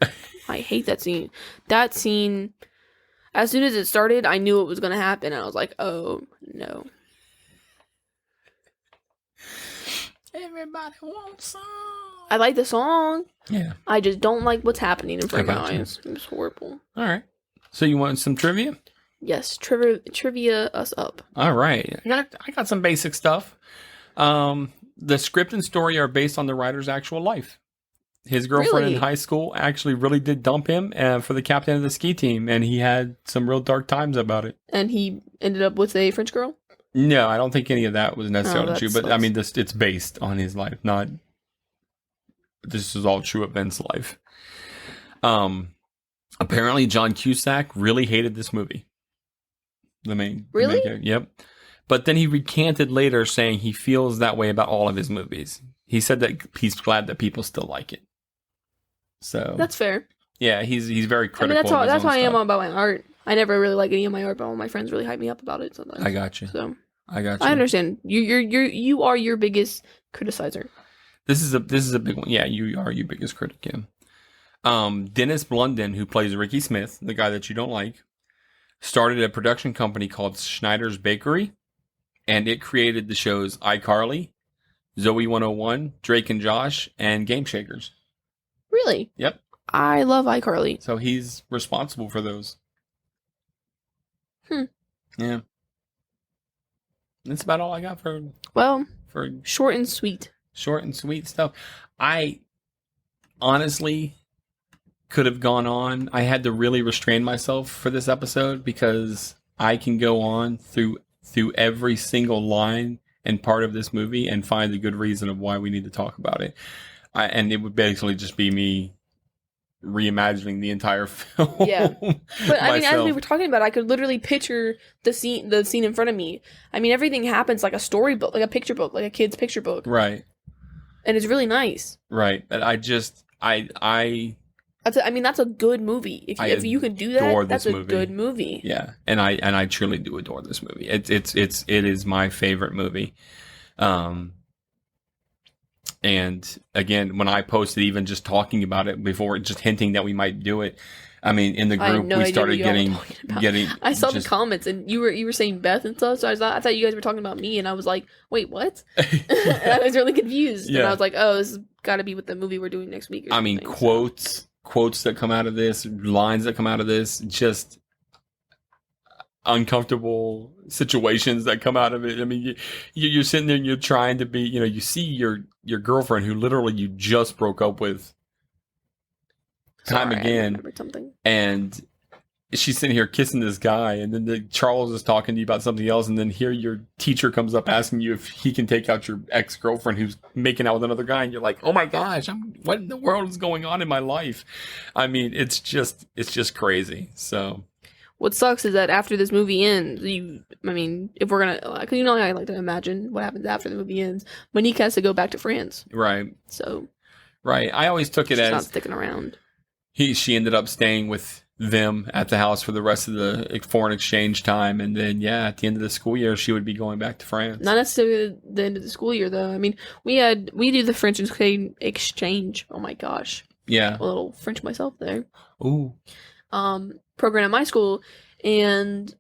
I hate that scene. That scene, as soon as it started, I knew it was going to happen. And I was like, oh, no. Everybody wants some. I like the song. Yeah. I just don't like what's happening in front of my you. eyes. It's horrible. All right. So you want some trivia? Yes, trivia us up. All right. I got some basic stuff. The script and story are based on the writer's actual life. His girlfriend Really? in high school actually really did dump him for the captain of the ski team, and he had some real dark times about it. And he ended up with a French girl? No, I don't think any of that was necessarily that true, but sucks. I mean, it's based on his life, not this is all true events life. Apparently John Cusack really hated this movie. Really? Yep. But then he recanted later saying he feels that way about all of his movies. He said that he's glad that people still like it. So That's fair. yeah, he's very critical. I mean, that's how I am stuff. about my art. I never really like any of my art, but all my friends really hype me up about it sometimes. I got you. So I got you. I understand. You are your biggest criticizer. This is a big one. Yeah, you are your biggest critic, yeah. Dennis Blunden, who plays Ricky Smith, the guy that you don't like, started a production company called Schneider's Bakery, and it created the shows iCarly, Zoe 101, Drake and Josh, and Game Shakers. Really? Yep. I love iCarly. So he's responsible for those. Yeah. That's about all I got for Short and sweet. short and sweet stuff. I honestly could have gone on. I had to really restrain myself for this episode because I can go on through every single line and part of this movie and find a good reason of why we need to talk about it. And it would basically just be me reimagining the entire film. Yeah. But I mean, as we myself. were talking about, I could literally picture the scene in front of me. I mean, everything happens like a storybook, like a picture book, like a kid's picture book. Right. And it's really nice. Right. But That's a good movie. If you can do adore that, that's this a movie. good movie. yeah, and I truly do adore this movie. It is my favorite movie. And again, when I posted even just talking about it before, just hinting that we might do it, I mean, in the I had group no we idea started what y'all were talking about. I saw the comments, and you were saying Beth and stuff. So I thought you guys were talking about me, and I was like, "Wait, what?" And I was really confused, and I was like, "Oh, this has got to be what the movie we're doing next week." Or I mean, something, quotes that come out of this, lines that come out of this, just uncomfortable situations that come out of it. I mean, you're sitting there and you're trying to be, you see your girlfriend who literally you just broke up with time Sorry, I again, remembered something. and she's sitting here kissing this guy, and then Charles is talking to you about something else, and then here your teacher comes up asking you if he can take out your ex-girlfriend who's making out with another guy, and you're like, oh my gosh, what in the world is going on in my life? I mean, it's just crazy. So What sucks is that after this movie ends, if we're gonna, because I like to imagine what happens after the movie ends. Monique has to go back to France, right, so I always took it she's not as sticking around. she ended up staying with them at the house for the rest of the foreign exchange time, and then at the end of the school year she would be going back to France. Not necessarily the end of the school year, though. I mean, we do the French exchange. Oh my gosh, Yeah. a little French myself there. Ooh. Program at my school, and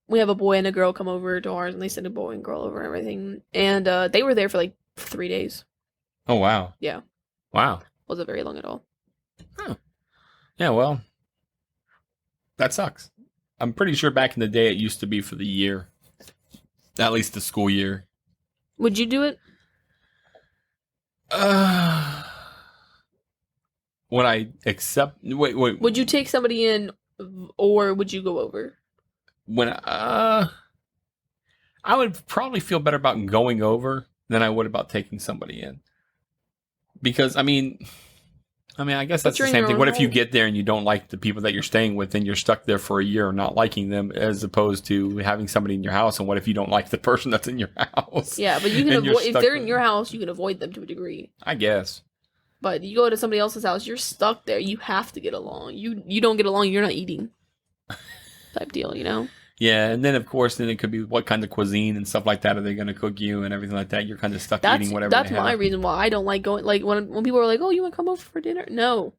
we have a boy and a girl come over to ours, and they send a boy and girl over and everything, and they were there for like 3 days. Oh wow. Yeah. Wow. Wasn't very long at all. Huh. Yeah, well, that sucks. I'm pretty sure back in the day it used to be for the year. At least the school year. Would you do it? Would I accept? Wait. Would you take somebody in, or would you go over? I would probably feel better about going over than I would about taking somebody in. Because I guess that's the you're in same your thing. own What if you home. get there and you don't like the people that you're staying with, and you're stuck there for a year not liking them, as opposed to having somebody in your house? And what if you don't like the person that's in your house? Yeah, but you can And you're avoid if stuck they're with in your house, you can avoid them to a degree. I guess. But you go to somebody else's house, you're stuck there. You have to get along. You don't get along, you're not eating. Type deal, Yeah, and then of course, it could be what kind of cuisine and stuff like that are they going to cook you and everything like that. You're kind of stuck eating whatever. That's they have. my reason why I don't like going. Like when people are like, "Oh, you want to come over for dinner?" No,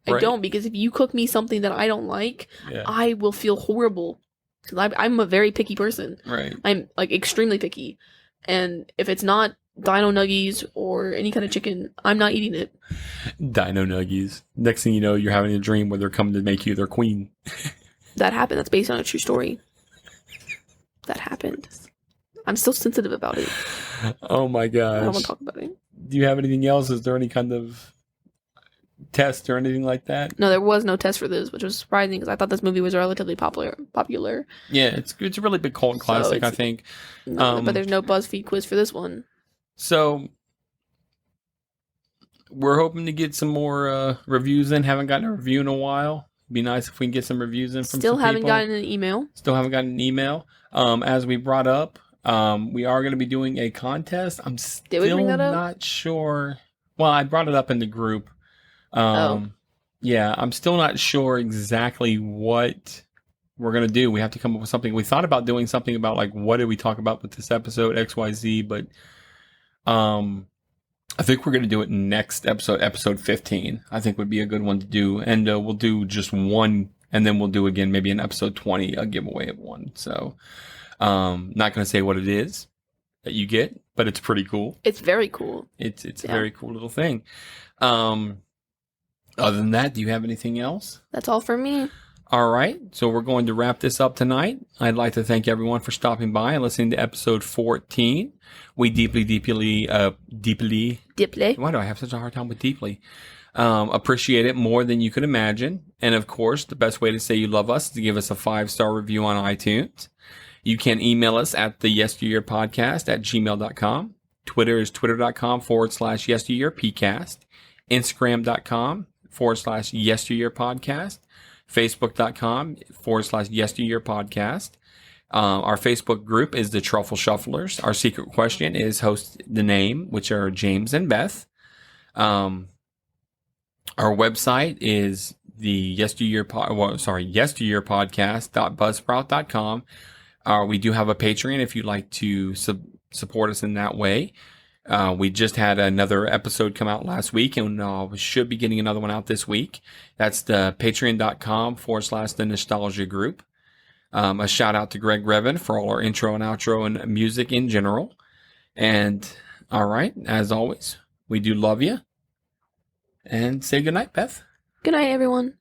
I Right. don't, because if you cook me something that I don't like, Yeah. I will feel horrible. Because I'm a very picky person. Right. I'm like extremely picky, and if it's not dino nuggies or any kind of chicken, I'm not eating it. Dino nuggies. Next thing you know, you're having a dream where they're coming to make you their queen. That happened. That's based on a true story. That happened. I'm still sensitive about it. Oh my gosh. I don't want to talk about it. Do you have anything else? Is there any kind of test or anything like that? No, there was no test for this, which was surprising because I thought this movie was relatively popular. Yeah, it's a really big cult classic, I think. No, but there's no BuzzFeed quiz for this one. So we're hoping to get some more reviews in. Haven't gotten a review in a while. It'd be nice if we can get some reviews in from Still some haven't people. gotten an email. Still haven't gotten an email. As we brought up, we are going to be doing a contest. I'm Did we still bring that up? not sure. Well, I brought it up in the group. Oh. Yeah, I'm still not sure exactly what we're going to do. We have to come up with something. We thought about doing something about like, what did we talk about with this episode, XYZ, but I think we're going to do it next episode 15. I think would be a good one to do. And we'll do just one, and then we'll do again, maybe in episode 20, a giveaway of one. So, not going to say what it is that you get, but it's pretty cool. It's very cool. It's a very cool little thing. Other than that, do you have anything else? That's all for me. All right. So we're going to wrap this up tonight. I'd like to thank everyone for stopping by and listening to episode 14. We deeply, why do I have such a hard time with deeply? Appreciate it more than you could imagine. And of course, the best way to say you love us is to give us a 5-star review on iTunes. You can email us at the yesteryearpodcast@gmail.com. Twitter is twitter.com/yesteryearpcast. Instagram.com/yesteryearpodcast. Facebook.com/yesteryearpodcast. Our Facebook group is the Truffle Shufflers. Our secret question is host the name, which are James and Beth. Our website is the yesteryearpodcast.buzzsprout.com. We do have a Patreon if you'd like to support us in that way. We just had another episode come out last week, and we should be getting another one out this week. That's the patreon.com/the nostalgia group. A shout out to Greg Revan for all our intro and outro and music in general. And all right, as always, we do love you. And say goodnight, Beth. Good night, everyone.